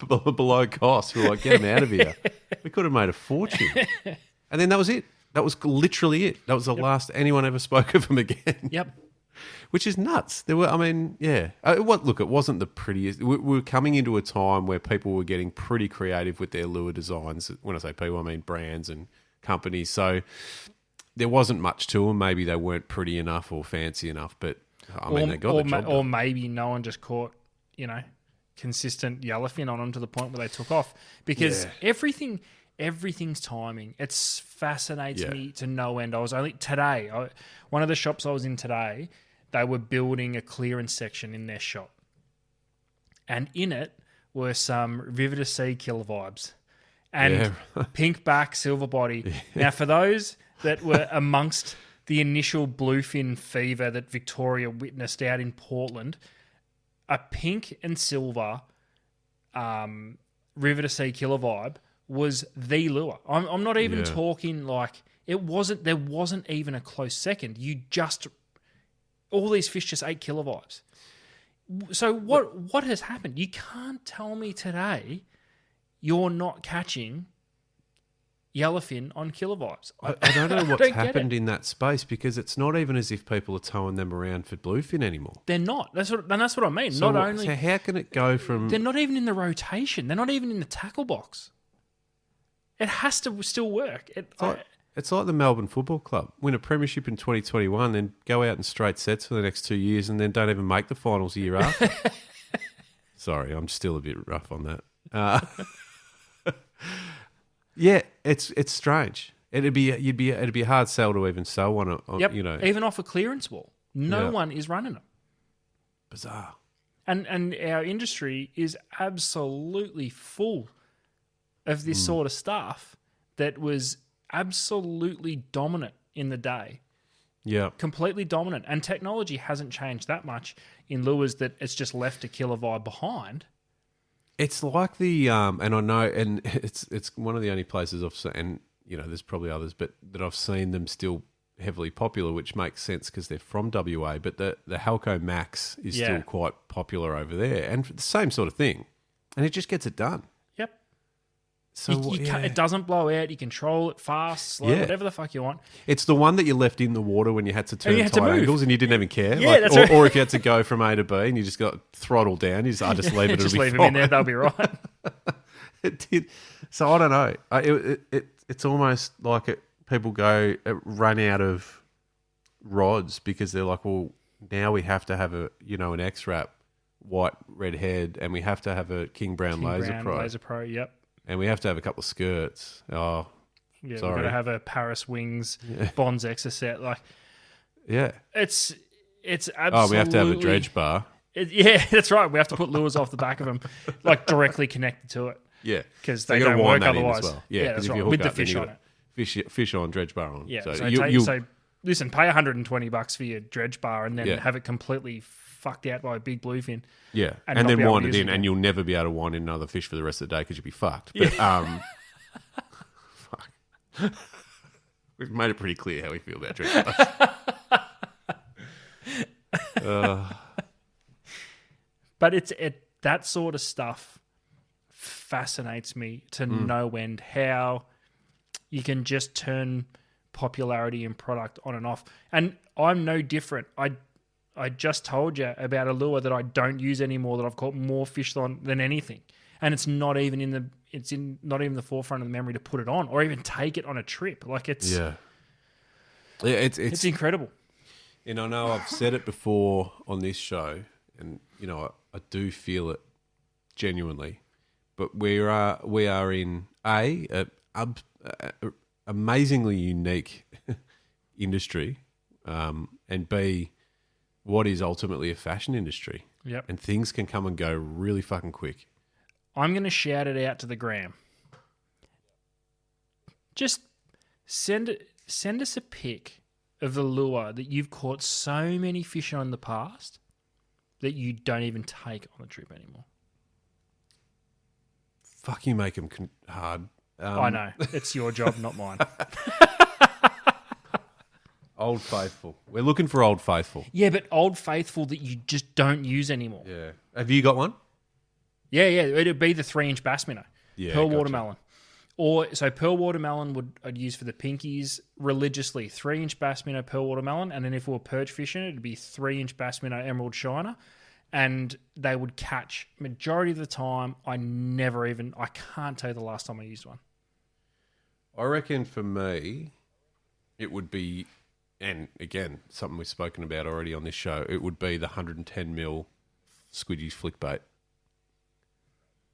Below cost. We're like, get them out of here. We could have made a fortune. And then that was it. That was literally it. That was the last anyone ever spoke of them again. Yep. Which is nuts. There were, I mean, yeah. Look, it wasn't the prettiest. We were coming into a time where people were getting pretty creative with their lure designs. When I say people, I mean brands and companies. So there wasn't much to them. Maybe they weren't pretty enough or fancy enough, but I mean, they got the job done. Or maybe no one just caught, consistent yellowfin on them to the point where they took off, because everything's timing. It fascinates me to no end. I was only today, one of the shops I was in today, they were building a clearance section in their shop, and in it were some River to Sea killer vibes and pink back, silver body. Now, for those that were amongst the initial bluefin fever that Victoria witnessed out in Portland, a pink and silver River to Sea killer vibe was the lure. I'm not even talking like it wasn't. There wasn't even a close second. All these fish just ate killer vibes. So what has happened? You can't tell me today you're not catching yellowfin on killer vibes. I don't know what's happened in that space, because it's not even as if people are towing them around for bluefin anymore. They're not. That's what I mean. So how can it go from... They're not even in the rotation. They're not even in the tackle box. It has to still work. It's like the Melbourne Football Club. Win a premiership in 2021, then go out in straight sets for the next 2 years, and then don't even make the finals a year after. Sorry, I'm still a bit rough on that. Yeah, it's strange. It'd be a hard sell to even sell one. Even off a clearance wall, no one is running them. Bizarre. And our industry is absolutely full of this sort of stuff that was absolutely dominant in the day. Yeah, completely dominant, and technology hasn't changed that much in lures that it's just left a killer vibe behind. It's like the and I know, and it's one of the only places I've seen, and there's probably others, but that I've seen them still heavily popular, which makes sense because they're from WA. But the Halco Max is still quite popular over there, and the same sort of thing, and it just gets it done. Yep. So it doesn't blow out. You control it fast, slow, whatever the fuck you want. It's the one that you left in the water when you had to turn tight angles and you didn't even care. Yeah, that's right. Or if you had to go from A to B and you just got throttled down, you just just leave it. Just leave them in there; they'll be right. It did. So I don't know. It's almost like people run out of rods because they're like, well, now we have to have an X-Wrap white red head, and we have to have a King Brown Laser Pro. Laser Pro, yep. And we have to have a couple of skirts. Oh, Yeah, Sorry. we've got to have a Paris Wings Bonds Extra set. Like, yeah. It's absolutely... Oh, we have to have a dredge bar. Yeah, that's right. We have to put lures off the back of them, like directly connected to it. Yeah. Because they don't work otherwise. Well. Yeah, that's right. With the fish on it. Fish on, dredge bar on. Yeah, so listen, pay $120 for your dredge bar and then have it completely fucked out by a big bluefin. Yeah, and then wind it in, and you'll never be able to wind in another fish for the rest of the day because you'll be fucked. But fuck, we've made it pretty clear how we feel about dredge bars. But that sort of stuff fascinates me to no end. How you can just turn popularity and product on and off. And I'm no different. I just told you about a lure that I don't use anymore that I've caught more fish on than anything, and it's not even not even the forefront of the memory to put it on or even take it on a trip. Like it's incredible. And I know I've said it before on this show, and I do feel it genuinely. But we are in a amazingly unique industry, and B, what is ultimately a fashion industry. Yep. And things can come and go really fucking quick. I'm going to shout it out to the gram. Just send us a pic of the lure that you've caught so many fish on in the past that you don't even take on a trip anymore. Fuck, you make them hard. I know. It's your job, not mine. Old Faithful. We're looking for Old Faithful. Yeah, but Old Faithful that you just don't use anymore. Yeah. Have you got one? Yeah. It'd be the 3-inch bass minnow. Yeah. Pearl watermelon. So Pearl watermelon I'd use for the pinkies religiously. 3-inch bass minnow, pearl watermelon, and then if we were perch fishing, it'd be 3-inch bass minnow, emerald shiner, and they would catch majority of the time. I can't tell you the last time I used one. I reckon for me, it would be, and again, something we've spoken about already on this show, it would be the 110mm Squidgy's flick bait.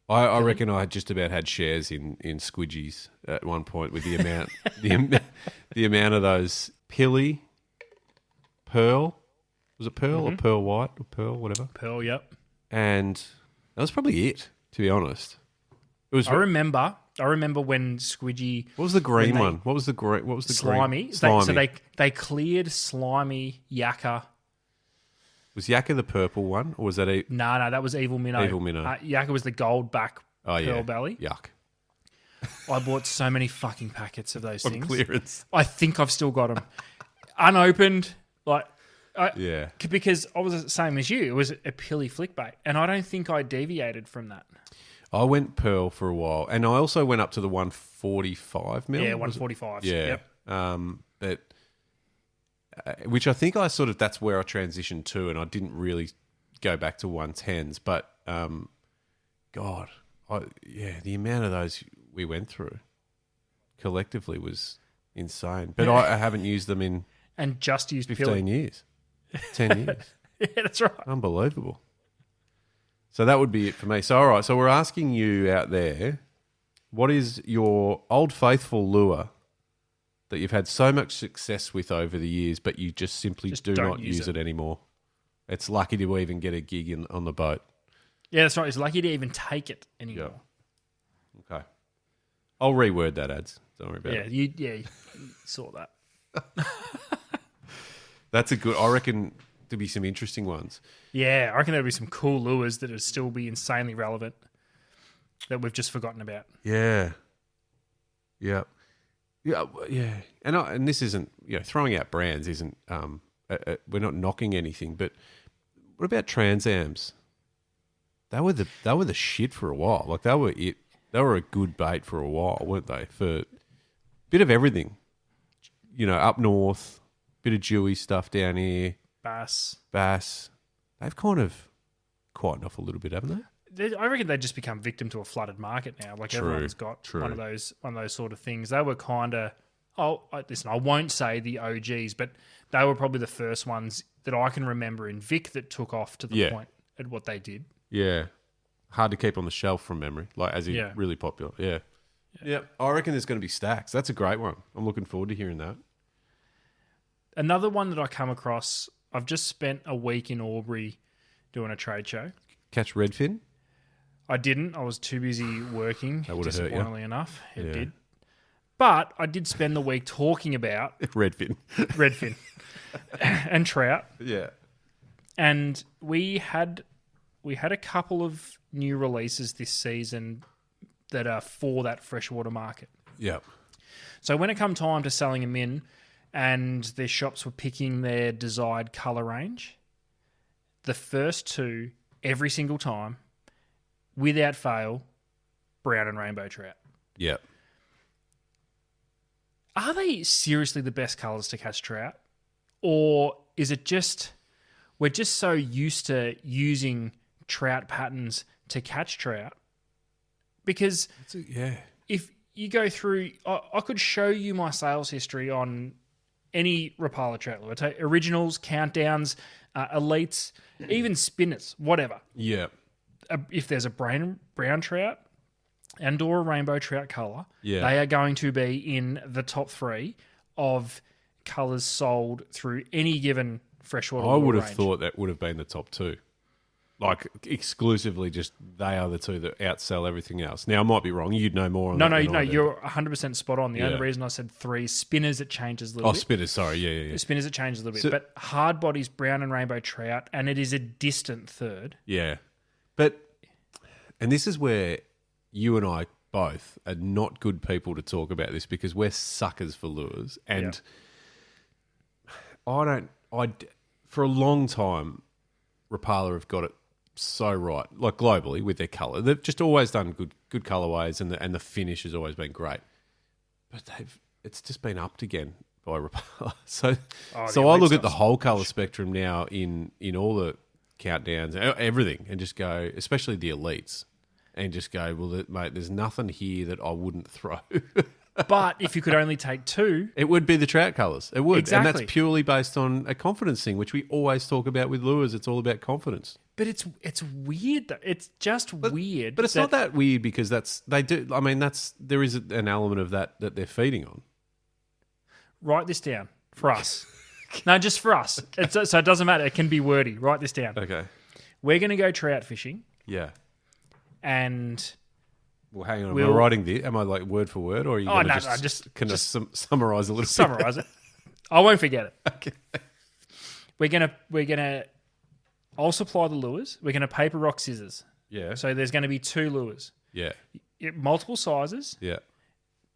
I reckon I just about had shares in Squidgy's at one point with the amount the amount of those pilly, pearl, was it pearl or pearl white or pearl, whatever? Pearl, yep. And that was probably it, to be honest. It was. I remember when Squidgy. What was the green one? What was the green? Slimy. Slimy. So they cleared slimy yakka. Was yakka the purple one, or was that a... No, that was Evil Minnow. Evil Minnow. Yakka was the gold back pearl belly. Yuck. I bought so many fucking packets of those things. On clearance. I think I've still got them. Unopened, yeah. Because I was the same as you. It was a pilly flick bait, and I don't think I deviated from that. I went pearl for a while, and I also went up to the 145 mil. Yeah, 145. Yeah. Yep. But... which I think that's where I transitioned to, and I didn't really go back to 110s. But, God, the amount of those we went through collectively was insane. But I haven't used them in and just used 15 years, 10 years. Yeah, that's right. Unbelievable. So that would be it for me. So, all right, so we're asking you out there, what is your Old Faithful lure that you've had so much success with over the years, but you just simply do not use it anymore? It's lucky to even get a gig on the boat. Yeah, that's right. It's lucky to even take it anymore. Yep. Okay. I'll reword that, Ads. Don't worry about it. You saw that. That's a good... I reckon there'll be some interesting ones. Yeah, I reckon there'll be some cool lures that will still be insanely relevant that we've just forgotten about. Yeah. Yeah. Yeah, and this isn't, throwing out brands isn't. We're not knocking anything, but what about Transams? They were the shit for a while. Like they were it. They were a good bait for a while, weren't they? For a bit of everything, up north, bit of Jewy stuff down here, bass. They've kind of quietened off a little bit, haven't they? I reckon they just become victim to a flooded market now. Like everyone's got one of those sort of things. They were kind of, listen, I won't say the OGs, but they were probably the first ones that I can remember in Vic that took off to the point at what they did. Yeah. Hard to keep on the shelf from memory, like as in really popular. Yeah. Yeah. I reckon there's going to be stacks. That's a great one. I'm looking forward to hearing that. Another one that I come across, I've just spent a week in Albury doing a trade show. Catch redfin? I didn't. I was too busy working. That would have hurt you. Disappointingly enough, it did. But I did spend the week talking about redfin and trout. Yeah. And we had a couple of new releases this season that are for that freshwater market. Yeah. So when it come time to selling them in, and their shops were picking their desired colour range, the first two, every single time, without fail, brown and rainbow trout. Yeah. Are they seriously the best colours to catch trout? Or is it just, we're just so used to using trout patterns to catch trout? Because if you go through, I could show you my sales history on any Rapala trout lure. Take originals, countdowns, elites, even spinners, whatever. Yeah. If there's a brown trout and or a rainbow trout colour, they are going to be in the top 3 of colours sold through any given freshwater lure I would have range. thought that would have been the top 2. Like, exclusively just they are the 2 that outsell everything else. Now, I might be wrong. You'd know more on that than I do. You're 100% spot on. The only reason I said 3, spinners, it changes a little bit. Spinners, sorry. Yeah. Spinners, it changes a little bit. But hard bodies, brown and rainbow trout, and it is a distant third. Yeah. But, and this is where you and I both are not good people to talk about this because we're suckers for lures. And for a long time, Rapala have got it so right, like globally with their colour. They've just always done good colourways, and the finish has always been great. But it's just been upped again by Rapala. So I look at the whole colour spectrum now in all the countdowns, everything, and just go, especially the elites, and just go, well, mate, there's nothing here that I wouldn't throw. But if you could only take 2... It would be the trout colours. It would. Exactly. And that's purely based on a confidence thing, which we always talk about with lures. It's all about confidence. But it's weird. It's just weird. But it's not that weird because they do. I mean, there is an element of that they're feeding on. Write this down for us. No, just for us. So it doesn't matter. It can be wordy. Write this down. Okay. We're going to go trout fishing. Yeah. And... Well, hang on. Am I writing this? Am I like word for word, or are you going to just summarise a little? Summarise it. I won't forget it. Okay. We're gonna. I'll supply the lures. We're gonna paper, rock, scissors. Yeah. So there's going to be 2 lures. Yeah. Multiple sizes. Yeah.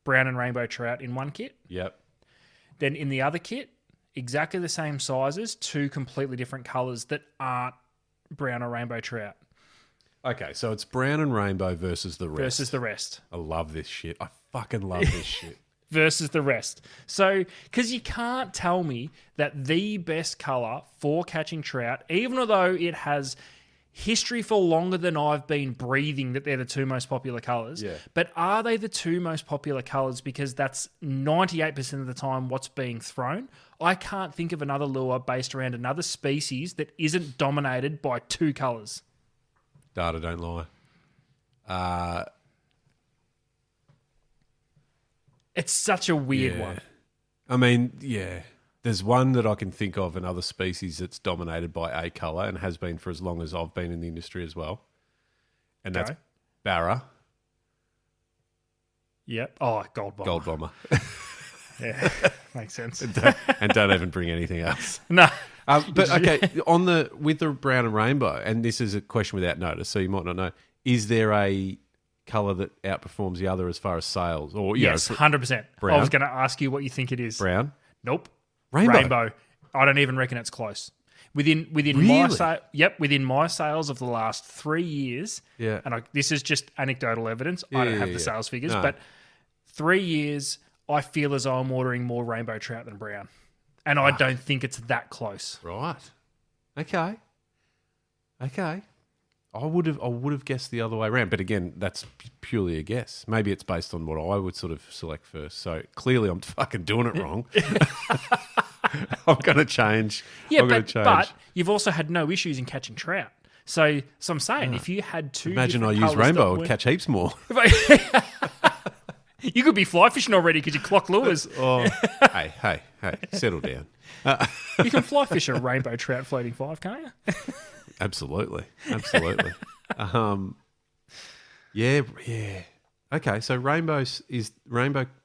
Brown and rainbow trout in one kit. Yep. Then in the other kit, exactly the same sizes, 2 completely different colours that aren't brown or rainbow trout. Okay, so it's brown and rainbow versus the rest. I love this shit. I fucking love this shit. Versus the rest. So, because you can't tell me that the best colour for catching trout, even though it has history for longer than I've been breathing, that they're the 2 most popular colours, but are they the 2 most popular colours because that's 98% of the time what's being thrown? I can't think of another lure based around another species that isn't dominated by 2 colours. Data don't lie. It's such a weird one. I mean, there's one that I can think of, another species that's dominated by a colour and has been for as long as I've been in the industry as well. And that's Barra. Yep. Oh, gold bomber. Gold bomber. Yeah, makes sense. and don't even bring anything else. No. But okay, with the brown and rainbow, and this is a question without notice, so you might not know. Is there a colour that outperforms the other as far as sales? Or yes, 100%. Brown? I was going to ask you what you think it is. Brown? Nope. Rainbow. I don't even reckon it's close. Within really? within my sales of the last 3 years. Yeah. And this is just anecdotal evidence. I don't have the sales figures, but 3 years, I feel as though I'm ordering more rainbow trout than brown. And I don't think it's that close. Right. Okay. I would have guessed the other way around, but again, that's purely a guess. Maybe it's based on what I would sort of select first. So clearly, I'm fucking doing it wrong. I'm going to change. Yeah, but you've also had no issues in catching trout. So I'm saying, if you had 2 imagine I different use colours rainbow, I would catch heaps more. You could be fly fishing already because you clock lures. Hey, settle down. You can fly fish a rainbow trout floating 5, can't you? Absolutely. Yeah. Okay, so rainbow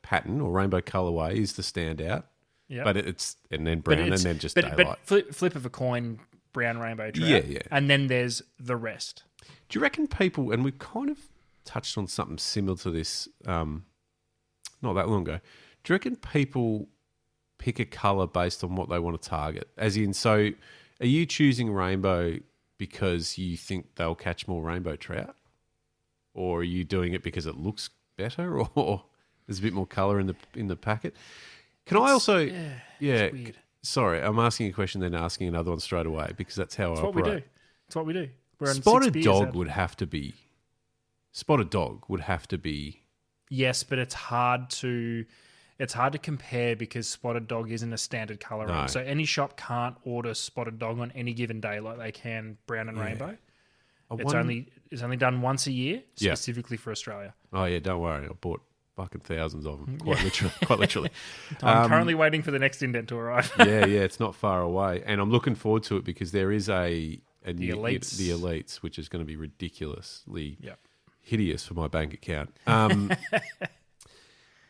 pattern or rainbow colorway is the standout. Yeah. But it's and then brown and then just daylight. But flip of a coin, brown rainbow trout. Yeah. And then there's the rest. Do you reckon people, and we kind of touched on something similar to this not that long ago, do you reckon people pick a colour based on what they want to target? As in, so are you choosing rainbow because you think they'll catch more rainbow trout? Or are you doing it because it looks better or there's a bit more colour in the packet? Can I also... Yeah. Weird. Sorry, I'm asking a question then asking another one straight away because that's how I operate. It's what we do. We're on Spotted 6 beers dog out. would have to be... Spotted dog would have to be... Yes, but it's hard to compare because spotted dog isn't a standard colour. No. So any shop can't order spotted dog on any given day like they can brown and rainbow. It's only done once a year, specifically for Australia. Oh yeah, don't worry. I bought fucking thousands of them, quite literally. I'm currently waiting for the next indent to arrive. yeah, it's not far away, and I'm looking forward to it because there is the elites, which is going to be ridiculously hideous for my bank account.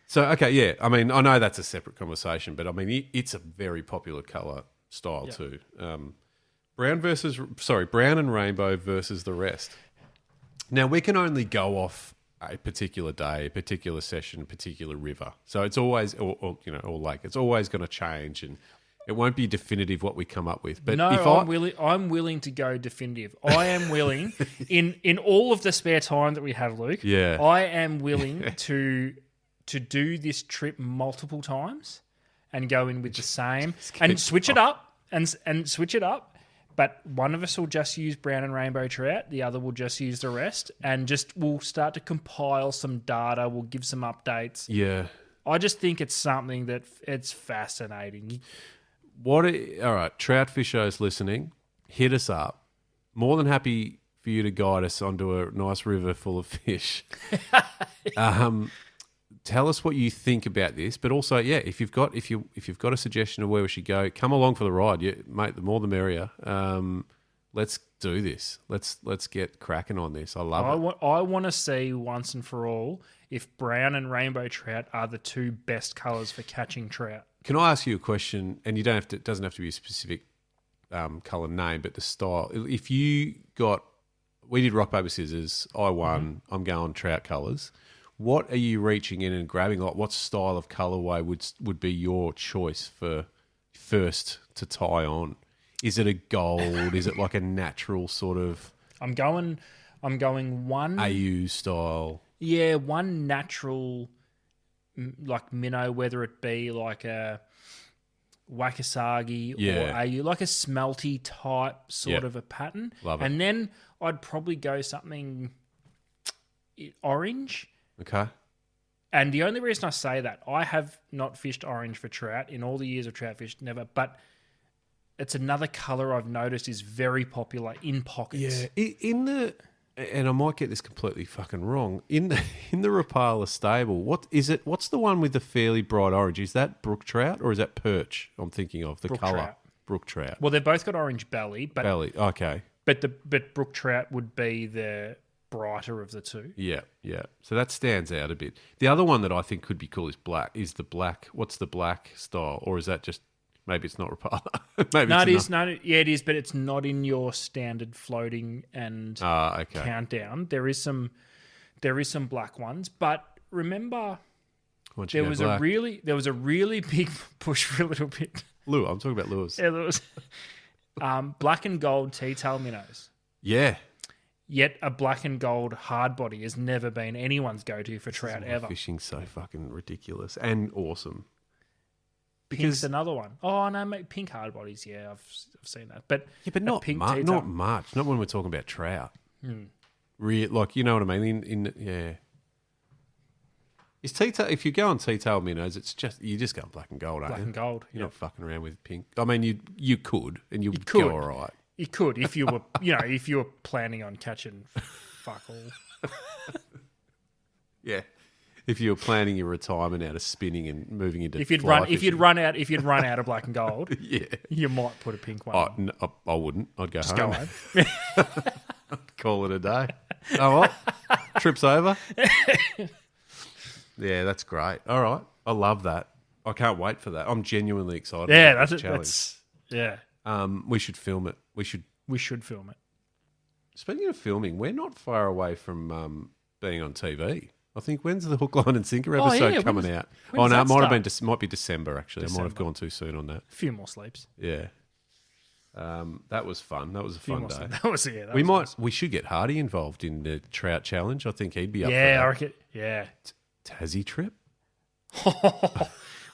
So okay, yeah. I mean, I know that's a separate conversation, but I mean, it's a very popular color style too. Brown and rainbow versus the rest. Now we can only go off a particular day, a particular session, a particular river. So it's always, or lake. It's always going to change, and it won't be definitive what we come up with. But no, I'm willing to go definitive. I am willing in all of the spare time that we have, Luke. Yeah, I am willing to do this trip multiple times and go in with the same and switch it up and switch it up. But one of us will just use brown and rainbow trout. The other will just use the rest. And we'll start to compile some data. We'll give some updates. Yeah. I just think it's something that it's fascinating. All right, trout fishers listening, hit us up. More than happy for you to guide us onto a nice river full of fish. Tell us what you think about this, but also, if you've got a suggestion of where we should go, come along for the ride, mate. The more the merrier. Let's do this. Let's get cracking on this. I love it. I want to see once and for all if brown and rainbow trout are the two best colours for catching trout. Can I ask you a question? And it doesn't have to be a specific colour name, but the style. If we did rock paper scissors. I won. I'm going trout colours. What are you reaching in and grabbing? Like, what style of colourway would be your choice for first to tie on? Is it a gold? Is it like a natural sort of? I'm going one AU style. Yeah, one natural, like minnow, whether it be like a Wakasagi or AU, like a smelty type sort of a pattern. Love it. And then I'd probably go something orange. Okay. And the only reason I say that, I have not fished orange for trout in all the years of trout fish, never. But it's another colour I've noticed is very popular in pockets. Yeah, and I might get this completely fucking wrong. In the Rapala stable, what's the one with the fairly bright orange? Is that brook trout or is that perch? I'm thinking of the colour. Brook trout. Well, they've both got orange belly, but okay. But brook trout would be the brighter of the two. Yeah. So that stands out a bit. The other one that I think could be cool is black. What's the black style? Or is that just, maybe it's not Rapala? It is, but it's not in your standard floating and countdown. There is some black ones, but remember there was a really big push for a little bit. Lure, I'm talking about lures. Yeah, lures. Black and gold T-tail minnows. Yeah. Yet a black and gold hard body has never been anyone's go-to for trout ever. Fishing's so fucking ridiculous and awesome. Pink's another one. Oh no, mate, pink hard bodies. Yeah, I've seen that. But not pink not much. Not when we're talking about trout. Like, you know what I mean? Is T-tail, if you go on T-tail minnows, you're just going black and gold, aren't you? Black and gold. You're not fucking around with pink. I mean, you could, and you'd go all right. You could if you were, if you were planning on catching fuck all. Yeah. if you were planning your retirement out of spinning and moving into if you'd run out of black and gold, yeah, you might put a pink one. No, I wouldn't. I'd go Just home. go home. Call it a day. Oh, what? Trip's over. Yeah, that's great. All right, I love that. I can't wait for that. I'm genuinely excited. Yeah, about that's this it. challenge. We should film it. We should film it. Speaking of filming, we're not far away from being on TV. I think when's the Hook, Line and Sinker episode coming out? When No, it might be December actually. I might have gone too soon on that. A few more sleeps. Yeah. That was fun. That was a fun day. We should get Hardy involved in the trout challenge. I think he'd be up for that. Yeah, I reckon. Yeah. Tassie trip?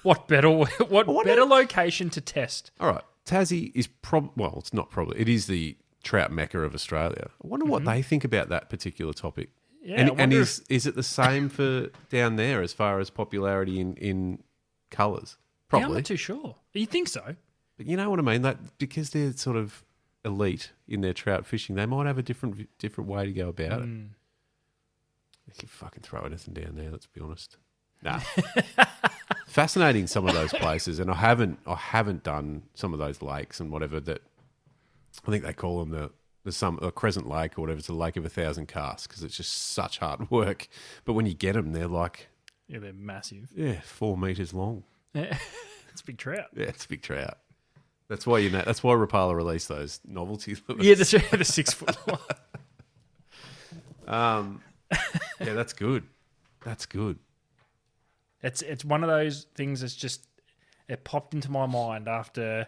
What better location to test? All right. Tassie is it's not probably. It is the trout mecca of Australia. I wonder what they think about that particular topic. Yeah, and is it the same for down there as far as popularity in colours? Probably. Yeah, I'm not too sure. You think so? But you know what I mean? That because they're sort of elite in their trout fishing, they might have a different way to go about it. You can fucking throw anything down there. Let's be honest. Nah. Fascinating, some of those places, and I haven't done some of those lakes and whatever that. I think they call them the Crescent Lake or whatever. It's a lake of 1,000 casts because it's just such hard work. But when you get them, they're like, yeah, they're massive. Yeah, 4 meters long. Yeah, it's a big trout. Yeah, it's a big trout. That's why That's why Rapala released those novelty lures. Yeah, the 6 foot one. Yeah, that's good. That's good. It's one of those things that's just it popped into my mind after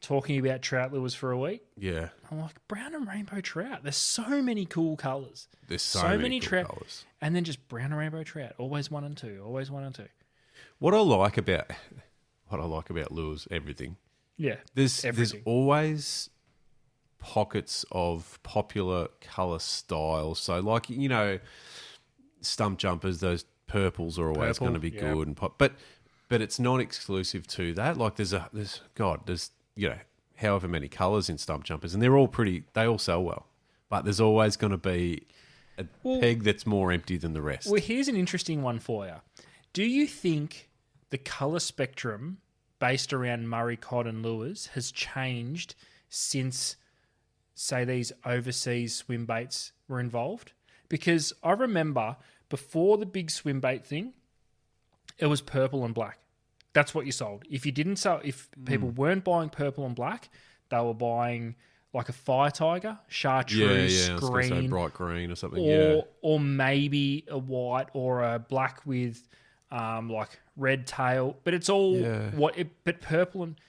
talking about trout lures for a week. Yeah. I'm like, brown and rainbow trout. There's so many cool colours. There's so many cool trout colours. And then just brown and rainbow trout. Always 1 and 2. Always 1 and 2. What I like about lures, everything. Yeah. There's always pockets of popular colour styles. So like, stump jumpers, those purples are always going to be good and pop. But it's not exclusive to that. Like there's however many colours in stump jumpers, and they all sell well. But there's always going to be a peg that's more empty than the rest. Well, here's an interesting one for you. Do you think the colour spectrum based around Murray cotton lures has changed since, say, these overseas swim baits were involved? Because I remember before the big swim bait thing, it was purple and black. That's what you sold. If people weren't buying purple and black, they were buying like a fire tiger, chartreuse, I was green, say bright green or something. Or maybe a white or a black with like red tail. But it's all but purple. And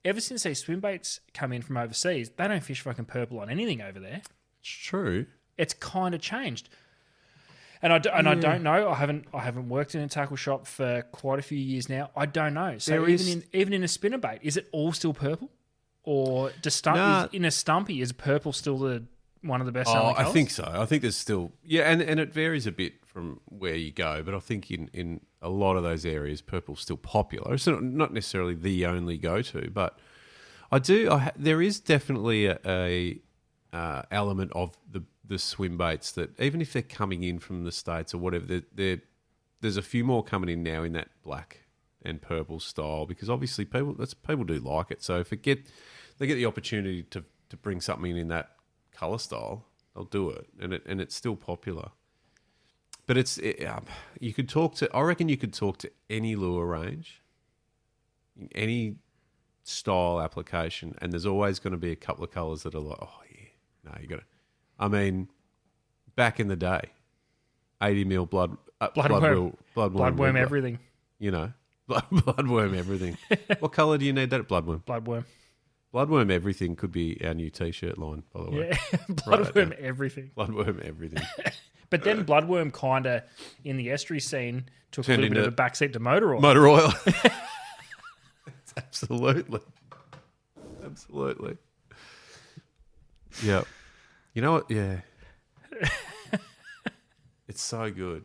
ever since these swim baits come in from overseas, they don't fish fucking purple on anything over there. It's true. It's kind of changed. And I don't know. I haven't worked in a tackle shop for quite a few years now. I don't know. So even in a spinnerbait, is it all still purple, or in a stumpy is purple still one of the best selling colours? I think so. I think there's still and it varies a bit from where you go, but I think in a lot of those areas, purple's still popular. It's not necessarily the only go-to, but there is definitely a element of the swim baits that even if they're coming in from the States or whatever, there's a few more coming in now in that black and purple style, because obviously people do like it. So if they get the opportunity to bring something in that colour style, they'll do it, and it's still popular. But you could talk to. I reckon you could talk to any lure range, any style application, and there's always going to be a couple of colours that are like, oh yeah, no, you got to. I mean, back in the day, 80 mil bloodworm everything. Bloodworm everything. What colour do you need that? Bloodworm. Bloodworm everything could be our new T-shirt line, by the way. Yeah, bloodworm everything. Bloodworm everything. But then bloodworm kind of, in the estuary scene, took a little bit of a backseat to motor oil. Motor oil. Absolutely. Yeah. You know what? Yeah. It's so good.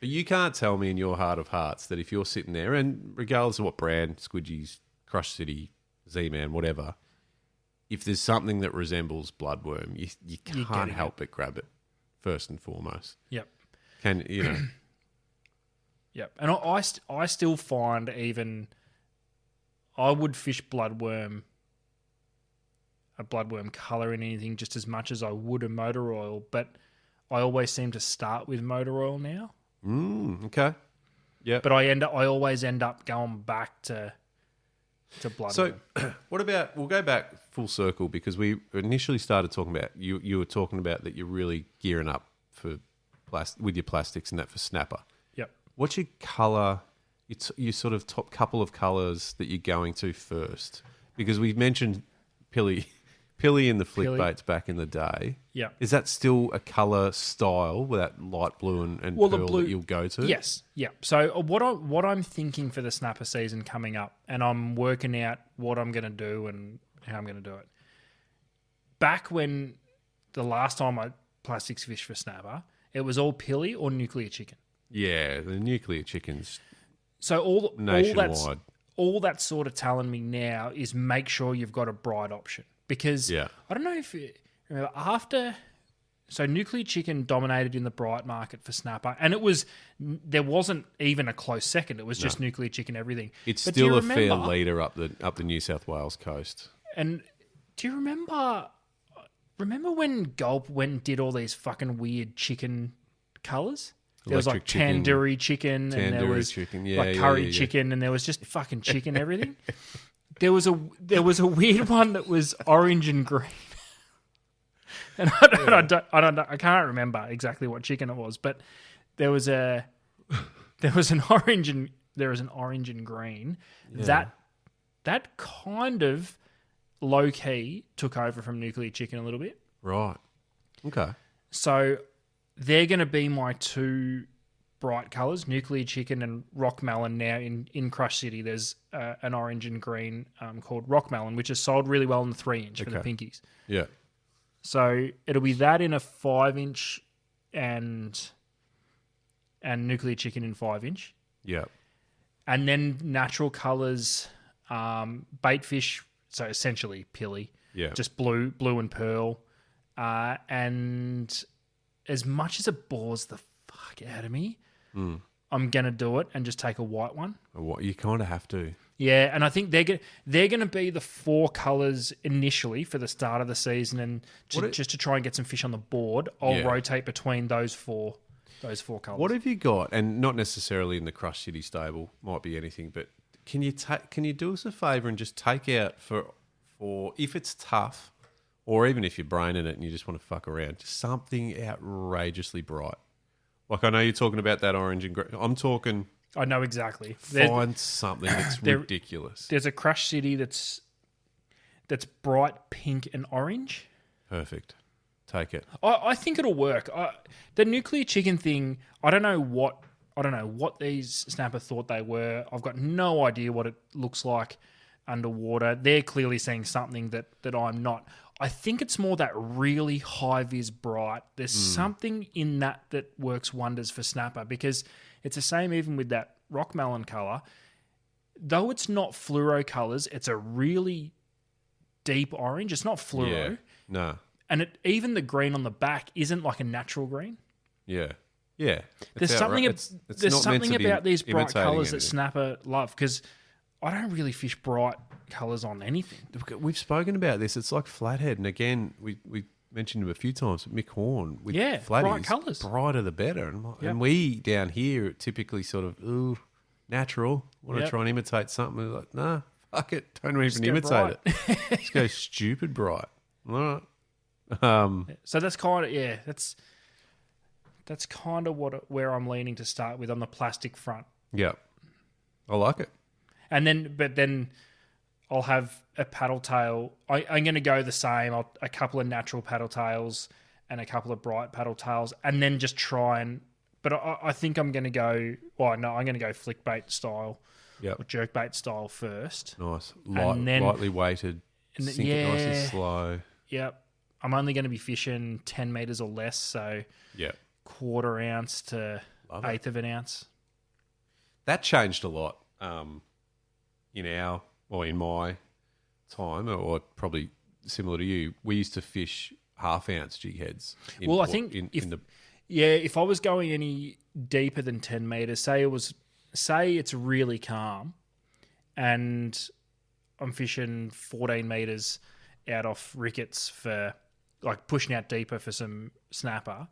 But you can't tell me in your heart of hearts that if you're sitting there, and regardless of what brand, Squidgies, Crush City, Z-Man, whatever, if there's something that resembles bloodworm, you can't help but grab it first and foremost. Yep. Yep. And I still find even I would fish a bloodworm colour in anything just as much as I would a motor oil, but I always seem to start with motor oil now. Okay. Yeah. But I always end up going back to bloodworm. So what about, we'll go back full circle because we initially started talking about, you were talking about that you're really gearing up for with your plastics and that for snapper. Yep. What's your colour, your sort of top couple of colours that you're going to first? Because we've mentioned Pilly in the flick baits back in the day. Yeah. Is that still a colour style with that light blue and pearl that you'll go to? Yes. Yeah. So what I'm thinking for the snapper season coming up, and I'm working out what I'm going to do and how I'm going to do it. Back when the last time I plastics fished for snapper, it was all Pilly or nuclear chicken. Yeah, the nuclear chickens. So nationwide. all that's sort of telling me now is make sure you've got a bright option. Because I don't know if you remember so nuclear chicken dominated in the bright market for snapper, and there wasn't even a close second. It was just nuclear chicken everything. It's still a fair leader up the New South Wales coast. And do you remember when Gulp went and did all these fucking weird chicken colours? There was like tandoori chicken and there was curry chicken and there was just fucking chicken everything. There was a weird one that was orange and green, and I can't remember exactly what chicken it was, but there was an orange and green that kind of low key took over from nuclear chicken a little bit. Right. Okay. So they're going to be my two bright colours, nuclear chicken and rock melon. Now in Crush City, there's an orange and green called rock melon, which is sold really well in the 3-inch for the pinkies. Yeah. So it'll be that in a 5-inch and nuclear chicken in 5-inch. Yeah. And then natural colours, bait fish, so essentially Pilly. Yeah. Just blue and pearl. And as much as it bores the fuck out of me, I'm going to do it and just take a white one. You kind of have to. Yeah, and I think they're going to be the 4 colours initially for the start of the season, and just to try and get some fish on the board, I'll rotate between those four colours. What have you got? And not necessarily in the Crush City stable, might be anything, but can you do us a favour and just take out for if it's tough, or even if you're braining it and you just want to fuck around, just something outrageously bright. Like I know you're talking about that orange and green. I'm talking. I know exactly. Find something that's ridiculous. There's a Crush City that's bright pink and orange. Perfect. Take it. I think it'll work. The nuclear chicken thing, I don't know what these snapper thought they were. I've got no idea what it looks like underwater. They're clearly seeing something that I'm not. I think it's more that really high-vis bright. There's something in that works wonders for snapper, because it's the same even with that rock melon colour. Though it's not fluoro colours, it's a really deep orange. It's not fluoro. Yeah, no. And even the green on the back isn't like a natural green. Yeah. Yeah. There's something about these bright colours that snapper love, because I don't really fish bright colours on anything. We've spoken about this. It's like flathead. And again, we mentioned him a few times, Mick Horn. With flatties, bright colours. Brighter the better. And we down here typically sort of, natural. Want to try and imitate something. We're like, nah, fuck it. Don't even imitate it. Just go stupid bright. All right. So that's kind of, that's kind of where I'm leaning to start with on the plastic front. Yeah. I like it. And then I'll have a Paddletail. I'm going to go the same. A couple of natural Paddletails and a couple of bright Paddletails, and then just try and. But I think I'm going to go. Well, no, I'm going to go flick bait style, or jerk bait style first. Nice, lightly weighted, sink it nice and slow. Yep, I'm only going to be fishing 10 meters or less, so 1/4 ounce to 1/8 of an ounce. That changed a lot. In my time, or probably similar to you, we used to fish 1/2 ounce jig heads. I think if I was going any deeper than 10 meters, say it was say it's really calm and I'm fishing 14 metres out off rickets for, like, pushing out deeper for some snapper,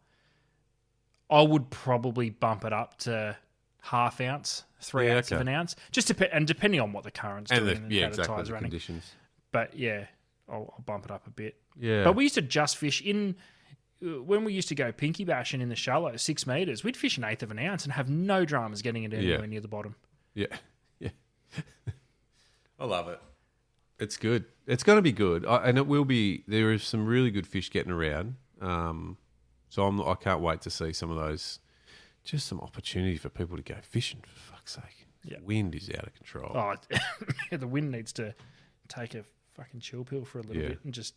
I would probably bump it up to half ounce, 3/8 of an ounce, just depending on what the current's doing and how the tide's running. Conditions. But yeah, I'll bump it up a bit. Yeah. But we used to just fish when we used to go pinky bashing in the shallow, 6 metres, we'd fish 1/8 of an ounce and have no dramas getting it anywhere near the bottom. Yeah. Yeah. I love it. It's good. It's going to be good. And it will be. There is some really good fish getting around. So I can't wait to see some of those. Just some opportunity for people to go fishing, for fuck's sake. The wind is out of control. Oh, the wind needs to take a fucking chill pill for a little bit and just...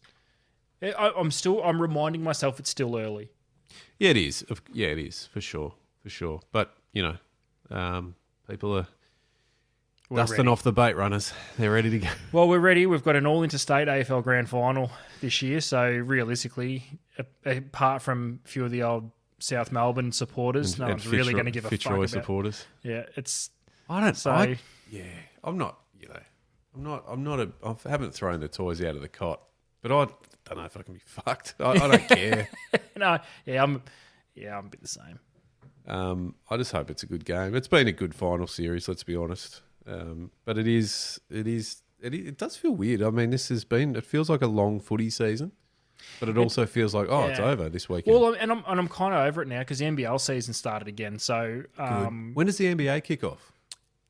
I'm reminding myself it's still early. Yeah, it is. Yeah, it is, for sure. For sure. But, people are dusting off the bait runners. They're ready to go. Well, we're ready. We've got an all-interstate AFL Grand Final this year. So, realistically, apart from a few of the old South Melbourne supporters, no one's really going to give a fuck about... supporters. Yeah, it's... I haven't thrown the toys out of the cot, but I don't know if I can be fucked. I don't care. I'm a bit the same. I just hope it's a good game. It's been a good final series, let's be honest. But it does feel weird. I mean, it feels like a long footy season, but it also feels like, it's over this weekend. Well, and I'm kind of over it now because the NBL season started again. So, when does the NBA kick off?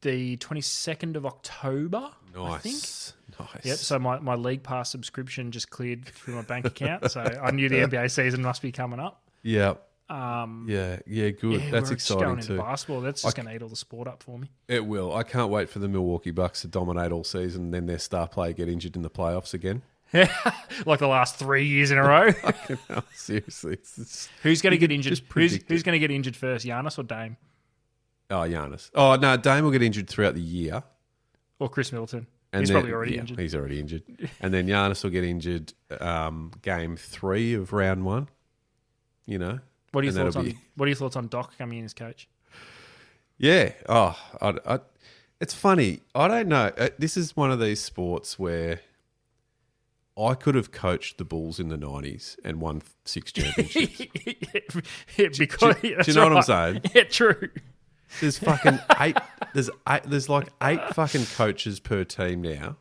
The 22nd of October, I think. Nice. Yep, so my League Pass subscription just cleared through my bank account, so I knew the NBA season must be coming up. Yeah. Good. Yeah, That's exciting going too. Into basketball, that's just going to eat all the sport up for me. It will. I can't wait for the Milwaukee Bucks to dominate all season and then their star player get injured in the playoffs again. Like the last 3 years in a row. No, seriously. Who's going to get injured? Who's going to get injured first, Giannis or Dame? Oh, Giannis. Oh, no, Dame will get injured throughout the year. Or Chris Middleton. He's probably already injured. He's already injured. And then Giannis will get injured game 3 of round 1. What are your thoughts on Doc coming in as coach? Yeah. Oh, it's funny. I don't know. This is one of these sports where I could have coached the Bulls in the 90s and won 6 championships. Do you know what I'm saying? Yeah, true. There's fucking 8. There's like 8 fucking coaches per team now,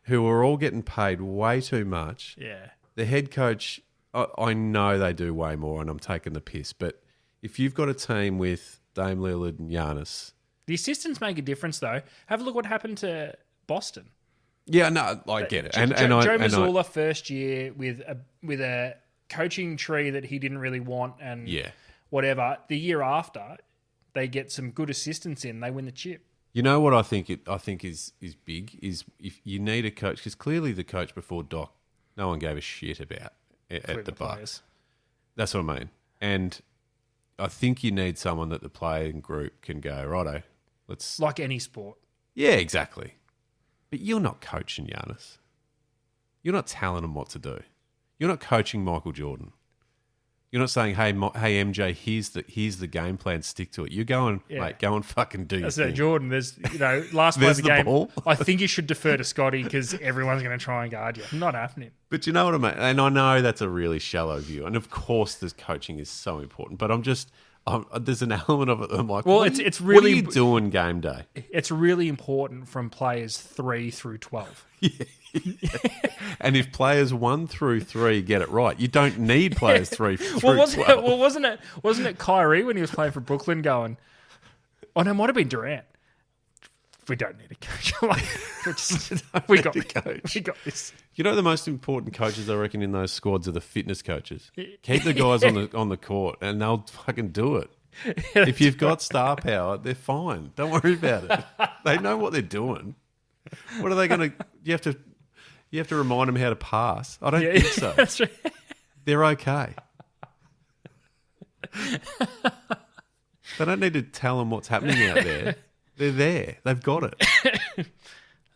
who are all getting paid way too much. Yeah. The head coach, I know they do way more, and I'm taking the piss. But if you've got a team with Dame Lillard and Giannis, the assistants make a difference, though. Have a look what happened to Boston. Yeah, no, I get it. Joe Mazzulla first year with a coaching tree that he didn't really want, and whatever. The year after, they get some good assistants in, they win the chip. You know what I think is big is if you need a coach, because clearly the coach before Doc, no one gave a shit about at the Bucks. That's what I mean. And I think you need someone that the playing group can go, righto, let's... Like any sport. Yeah, exactly. But you're not coaching Giannis. You're not telling him what to do. You're not coaching Michael Jordan. You're not saying, hey MJ, here's the game plan, stick to it. You're going, mate, go and fucking do your thing. Jordan, there's, last play of the game, ball. I think you should defer to Scotty because everyone's going to try and guard you. Not happening. But you know what I mean? And I know that's a really shallow view. And of course, this coaching is so important. But there's an element of it that I'm like, well, it's really... What are you doing game day? It's really important from players 3 through 12. Yeah. And if players 1 through 3 get it right, you don't need players 3 through 12. Wasn't it Kyrie when he was playing for Brooklyn going, oh no, it might have been Durant. We don't need a coach. We got this. You know the most important coaches I reckon in those squads are the fitness coaches. Keep the guys on the court and they'll fucking do it. If you've got star power, they're fine. Don't worry about it. They know what they're doing. What are they going to... You have to remind them how to pass. I don't think so. That's right. They're okay. They don't need to tell them what's happening out there. They're there. They've got it.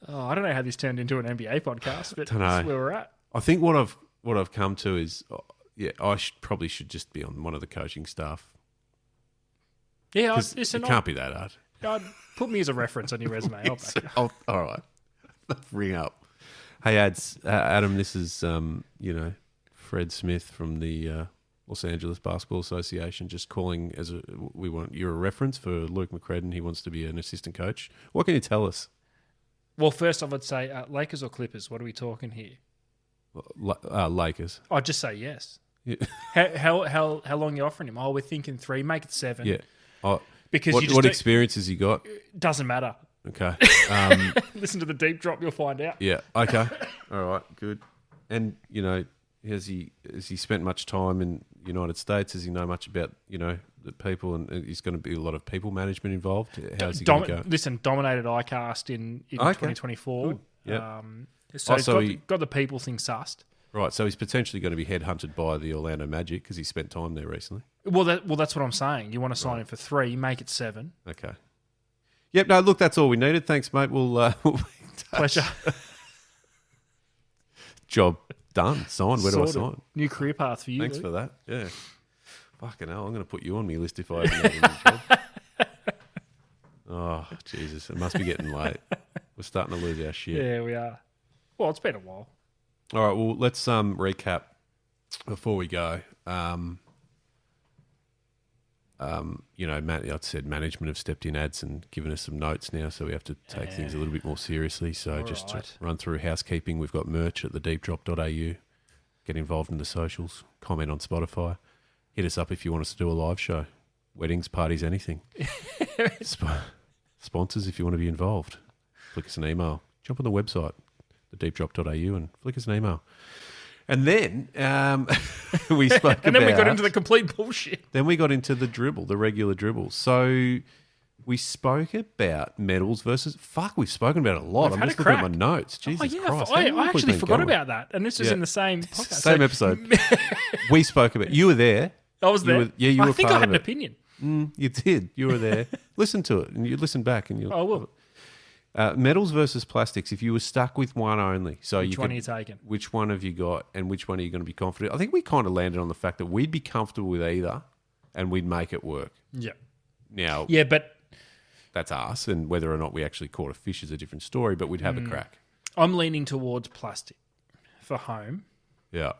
I don't know how this turned into an NBA podcast, but that's where we're at. I think what I've come to is, I should just be on one of the coaching staff. Yeah, it can't be that hard. Put me as a reference on your resume. I'll back you. All right. Ring up. Hey, Adam, this is, Fred Smith from the Los Angeles Basketball Association, just calling you're a reference for Luke McCredden. He wants to be an assistant coach. What can you tell us? Well, first off, I'd say Lakers or Clippers. What are we talking here? Lakers. I'd just say yes. Yeah. How long are you offering him? Oh, we're thinking 3. Make it 7. Yeah. Oh, because what experience has he got? Doesn't matter. Okay. Listen to the deep drop. You'll find out. Yeah. Okay. All right. Good. And has he spent much time in the United States? Does he know much about the people? And he's going to be a lot of people management involved. How's he going to go? Listen, dominated ICAST in 2024. Good. Yeah. So he's got the people thing sussed. Right. So he's potentially going to be headhunted by the Orlando Magic because he spent time there recently. Well, that's what I'm saying. You want to sign him for 3, make it 7. Okay. Yep. No. Look, that's all we needed. Thanks, mate. We'll be in touch. Pleasure. Job done. Signed. Where do I sign? New career path for you. Thanks Luke. for that. Yeah. Fucking hell. I'm going to put you on my list if I ever get a new job. Oh, Jesus. It must be getting late. We're starting to lose our shit. Yeah, we are. Well, it's been a while. All right. Well, let's recap before we go. Matt, I said management have stepped in ads and given us some notes now, so we have to take things a little bit more seriously. So to run through housekeeping, we've got merch at thedeepdrop.au. Get involved in the socials. Comment on Spotify. Hit us up if you want us to do a live show. Weddings, parties, anything. Sponsors if you want to be involved. Flick us an email. Jump on the website, thedeepdrop.au, and flick us an email. And then we spoke and then we got into the complete bullshit. Then we got into the dribble, the regular dribble. So we spoke about medals versus... Fuck, we've spoken about it a lot. I'm just looking at my notes. Jesus Christ. I actually forgot about that. And this is in the same podcast. Same episode. We spoke about... You were there. I was there. You were I think I had an opinion. You did. You were there. Listen to it. And you listen back. And I will. Metals versus plastics. If you were stuck with one only, which one are you taking? Which one have you got, and which one are you going to be confident? I think we kind of landed on the fact that we'd be comfortable with either, and we'd make it work. Yeah. Now, but that's us, and whether or not we actually caught a fish is a different story. But we'd have a crack. I'm leaning towards plastic for home. Yeah.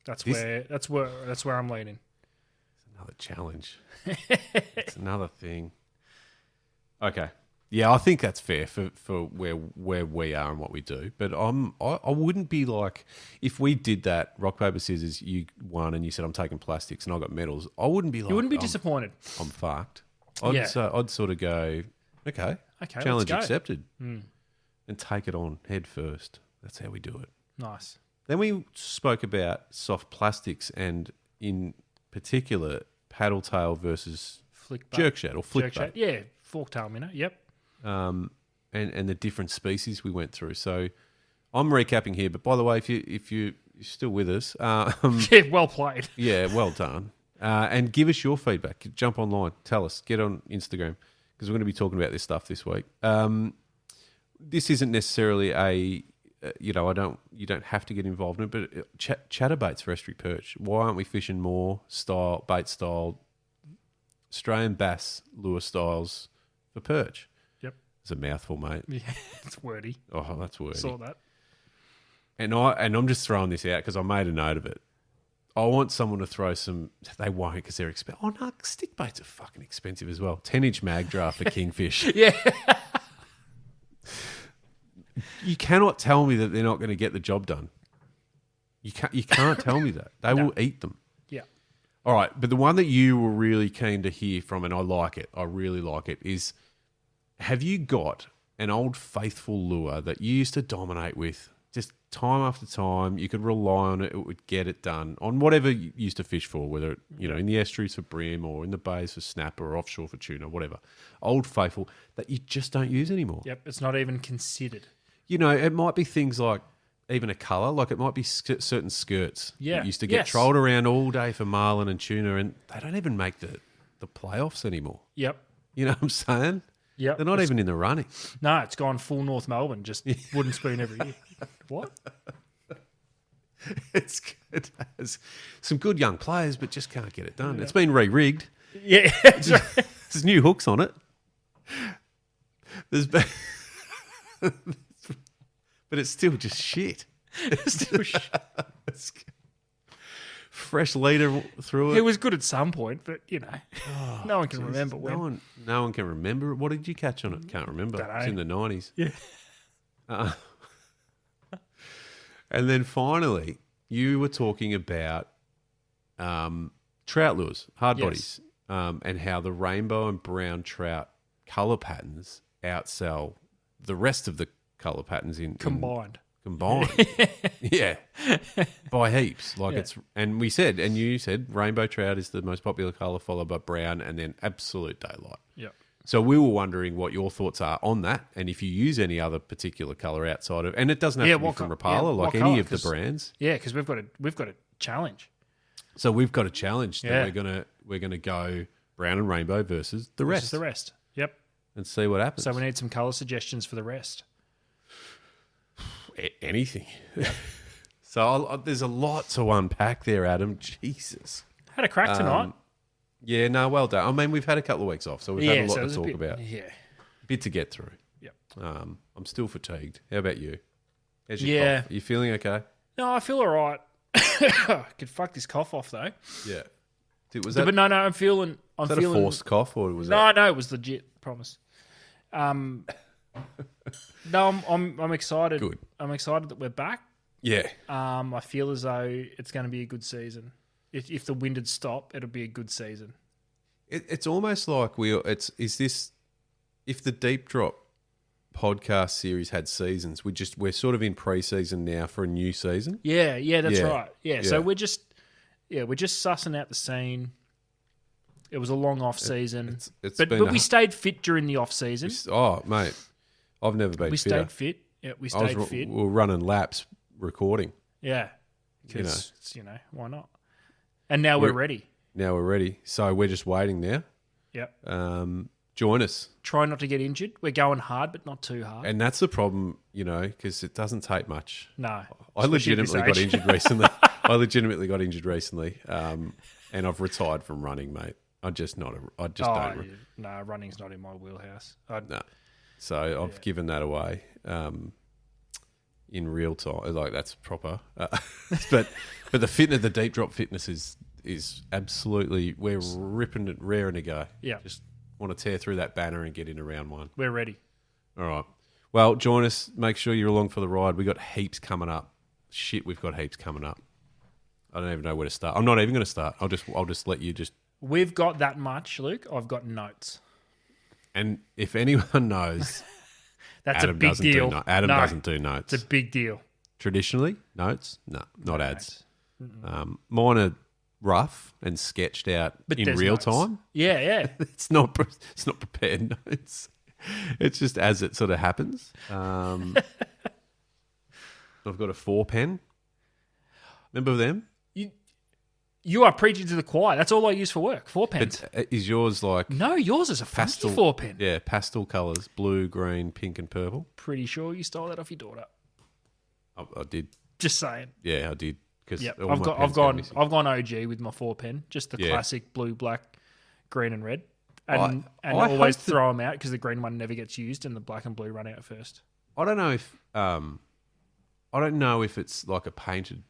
That's where I'm leaning. It's another challenge. It's another thing. Okay. Yeah, I think that's fair for where we are and what we do. But I wouldn't be like, if we did that, rock, paper, scissors, you won and you said, I'm taking plastics and I got metals, I wouldn't be like... You wouldn't be disappointed. I'm fucked. I'd sort of go, okay challenge accepted. And take it on head first. That's how we do it. Nice. Then we spoke about soft plastics and in particular, paddletail versus jerk shad or flick bait. Yeah, forktail minnow, yep. And the different species we went through. So I'm recapping here, but by the way, if you're still with us, yeah, well played. Yeah, well done. And give us your feedback. Jump online, tell us, get on Instagram because we're going to be talking about this stuff this week. This isn't necessarily you don't have to get involved in it, but chatterbaits for estuary perch. Why aren't we fishing more bait style, Australian bass lure styles for perch? It's a mouthful, mate. Yeah, it's wordy. Oh, that's wordy. Saw that. And I'm just throwing this out because I made a note of it. I want someone to throw some... They won't because they're expensive. Oh, no, stick baits are fucking expensive as well. 10-inch mag draft for kingfish. Yeah. You cannot tell me that they're not going to get the job done. You can't tell me that. They will eat them. Yeah. All right, but the one that you were really keen to hear from, and I like it, I really like it, is... Have you got an old faithful lure that you used to dominate with just time after time? You could rely on it. It would get it done on whatever you used to fish for, whether, in the estuaries for bream or in the bays for snapper or offshore for tuna, whatever. Old faithful that you just don't use anymore. Yep, it's not even considered. It might be things like even a colour, like it might be certain skirts that used to get trolled around all day for marlin and tuna, and they don't even make the playoffs anymore. Yep. You know what I'm saying? Yeah, they're not even in the running. No, it's gone full North Melbourne, just wooden spoon every year. What? It has some good young players, but just can't get it done. Yeah. It's been re-rigged. Yeah, that's right. There's new hooks on it. There's been, but it's still just shit. It's still shit. Fresh leader through it. It was good at some point, but no one can remember when. No one can remember. What did you catch on it? Can't remember. It's in the 90s. Yeah. And then finally, you were talking about trout lures, hard bodies, and how the rainbow and brown trout colour patterns outsell the rest of the colour patterns Combined. Yeah. By heaps. And you said rainbow trout is the most popular colour, followed by brown, and then absolute daylight. Yeah. So we were wondering what your thoughts are on that, and if you use any other particular colour outside of, and it doesn't have to be from Rapala, like any of the brands. Yeah, because we've got a challenge. So we've got a challenge that we're gonna go brown and rainbow versus the rest. Yep. And see what happens. So we need some colour suggestions for the rest. Anything. So there's a lot to unpack there, Adam. Jesus. Had a crack tonight. Yeah, no, well done. I mean, we've had a couple of weeks off, so we've had a lot to talk about. Yeah. A bit to get through. Yep. I'm still fatigued. How about you? How's your cough? Are you feeling okay? No, I feel all right. Could fuck this cough off though. Yeah. Was that? But no, I'm feeling. Was that a forced cough, or was that? No, it was legit. Promise. No, I'm excited. Good. I'm excited that we're back. Yeah. I feel as though it's going to be a good season. If the wind had stopped, it'll be a good season. It's almost like if the Deep Drop podcast series had seasons, we're sort of in pre-season now for a new season. Yeah, that's right. Yeah, so we're just sussing out the scene. It was a long off season, but we stayed fit during the off season. Mate, I've never been. We stayed fit. Yeah, we stayed fit. We were running laps recording. Yeah, because why not? And now we're ready. Now we're ready. So we're just waiting now. Yep. Join us. Try not to get injured. We're going hard, but not too hard. And that's the problem, because it doesn't take much. No. I legitimately got injured recently. And I've retired from running, mate. Don't. No, running's not in my wheelhouse. No. So I've given that away in real time. Like, that's proper. But the Deep Drop fitness is absolutely, we're ripping it, raring to go. Yeah. Just want to tear through that banner and get into round one. We're ready. All right. Well, join us. Make sure you're along for the ride. We've got heaps coming up. We've got heaps coming up. I don't even know where to start. I'm not even going to start. I'll just let you just... We've got that much, Luke. I've got notes. And if anyone knows... That's a big deal. Adam doesn't do notes. It's a big deal. Traditionally, notes? No, not ads. Mine are rough and sketched out in real time. Yeah. It's not prepared notes. It's just as it sort of happens. I've got a 4-pen. Remember them? You are preaching to the choir. That's all I use for work. 4 pens. But is yours like... No, yours is a pastel 4 pen. Yeah, pastel colours. Blue, green, pink and purple. Pretty sure you stole that off your daughter. I did. Just saying. Yeah, I did. I've gone OG with my 4 pen. Just the classic blue, black, green and red. And I always throw them out because the green one never gets used and the black and blue run out first. I don't know if it's like a painted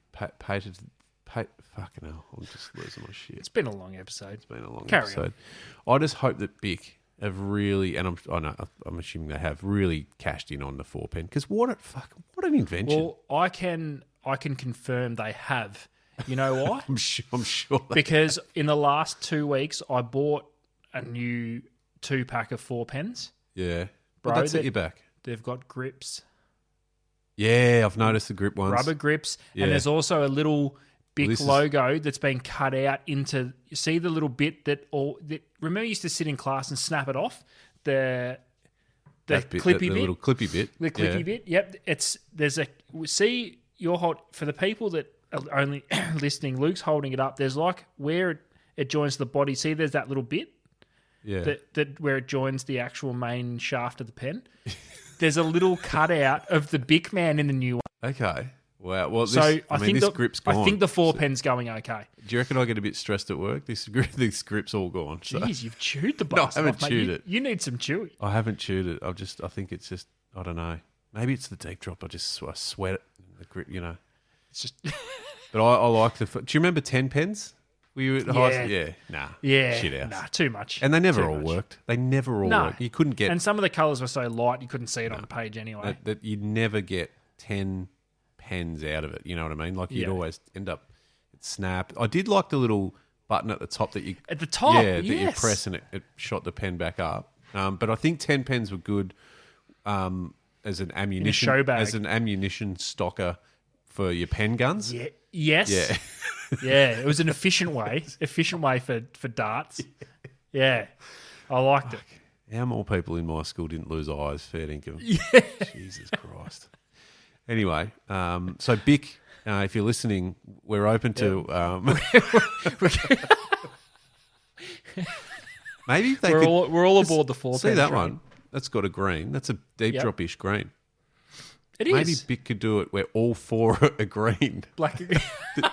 fucking hell, I'm just losing my shit. It's been a long episode. Carry on. I just hope that Bic have really, and I'm assuming they have really cashed in on the 4 pen, because what an invention. Well, I can confirm they have. You know why? I'm sure. Because in the last 2 weeks, I bought a new 2-pack of 4 pens. Yeah, but that's at your back. They've got grips. Yeah, I've noticed the grip ones. Rubber grips, and there's also a little Bic logo that's been cut out into. You see the little bit that remember you used to sit in class and snap it off the clippy bit, little clippy bit, the clippy bit. Yep, see your for the people that are only listening. Luke's holding it up. There's like where it joins the body. See, there's that little bit. Yeah, that where it joins the actual main shaft of the pen. There's a little cutout of the Bic man in the new one. Okay. Wow. Well, So I think this grip's gone. I think the 4 pen's going okay. Do you reckon I get a bit stressed at work? This grip's all gone. Jeez, you've chewed the No, bus. I haven't chewed it. You need some chewy. I haven't chewed it. I think it's just, I don't know. Maybe it's the deep drop. I sweat it. The grip, It's just But I like the. Do you remember 10 pens? Were you at high school? Yeah. Nah. yeah, Shit house. nah, too much. And they never Too all much. worked. They never all No. worked. You couldn't get And some of the colours were so light you couldn't see it on the page anyway. that you'd never get 10 pens out of it. You know what I mean? Like you'd always end up snap. I did like the little button at the top that you At the top, that you yes. press and it shot the pen back up. But I think 10 pens were good as an ammunition show bag. as an ammunition stocker for your pen guns. Yeah. Yes. Yeah. Yeah. It was an efficient way for darts. Yeah. I liked it. How more people in my school didn't lose eyes? Fair dinkum. Yeah. Jesus Christ. Anyway, so Bic, if you're listening, we're open to. Maybe they We're all aboard the 4 see pen that train. one. That's got a green. That's a deep drop-ish green. It is. Maybe Bic could do it where all 4 are green. Black.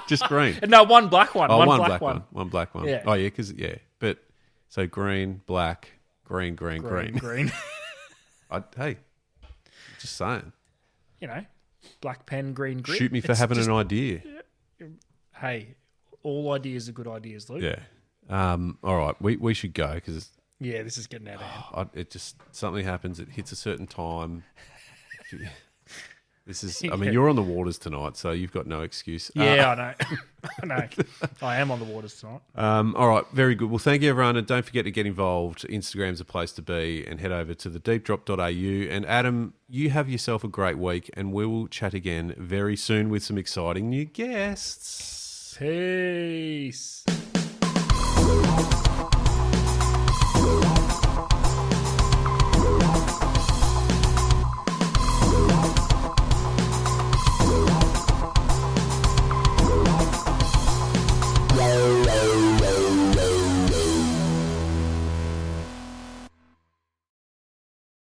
Just green. No, one black one. Oh, one one black one. One black one. Yeah. Oh, yeah, because, But, so green, black, green. Green. Hey, just saying. Black pen, green grip. Shoot me for having an idea. Hey, all ideas are good ideas, Luke. Yeah. All right, we should go because Yeah, this is getting out of hand. it just something happens. It hits a certain time. This is. I mean, you're on the waters tonight, so you've got no excuse. Yeah, I know. I know. I am on the waters tonight. All right, very good. Well, thank you, everyone, and don't forget to get involved. Instagram's a place to be, and head over to thedeepdrop.au. And Adam, you have yourself a great week, and we will chat again very soon with some exciting new guests. Peace.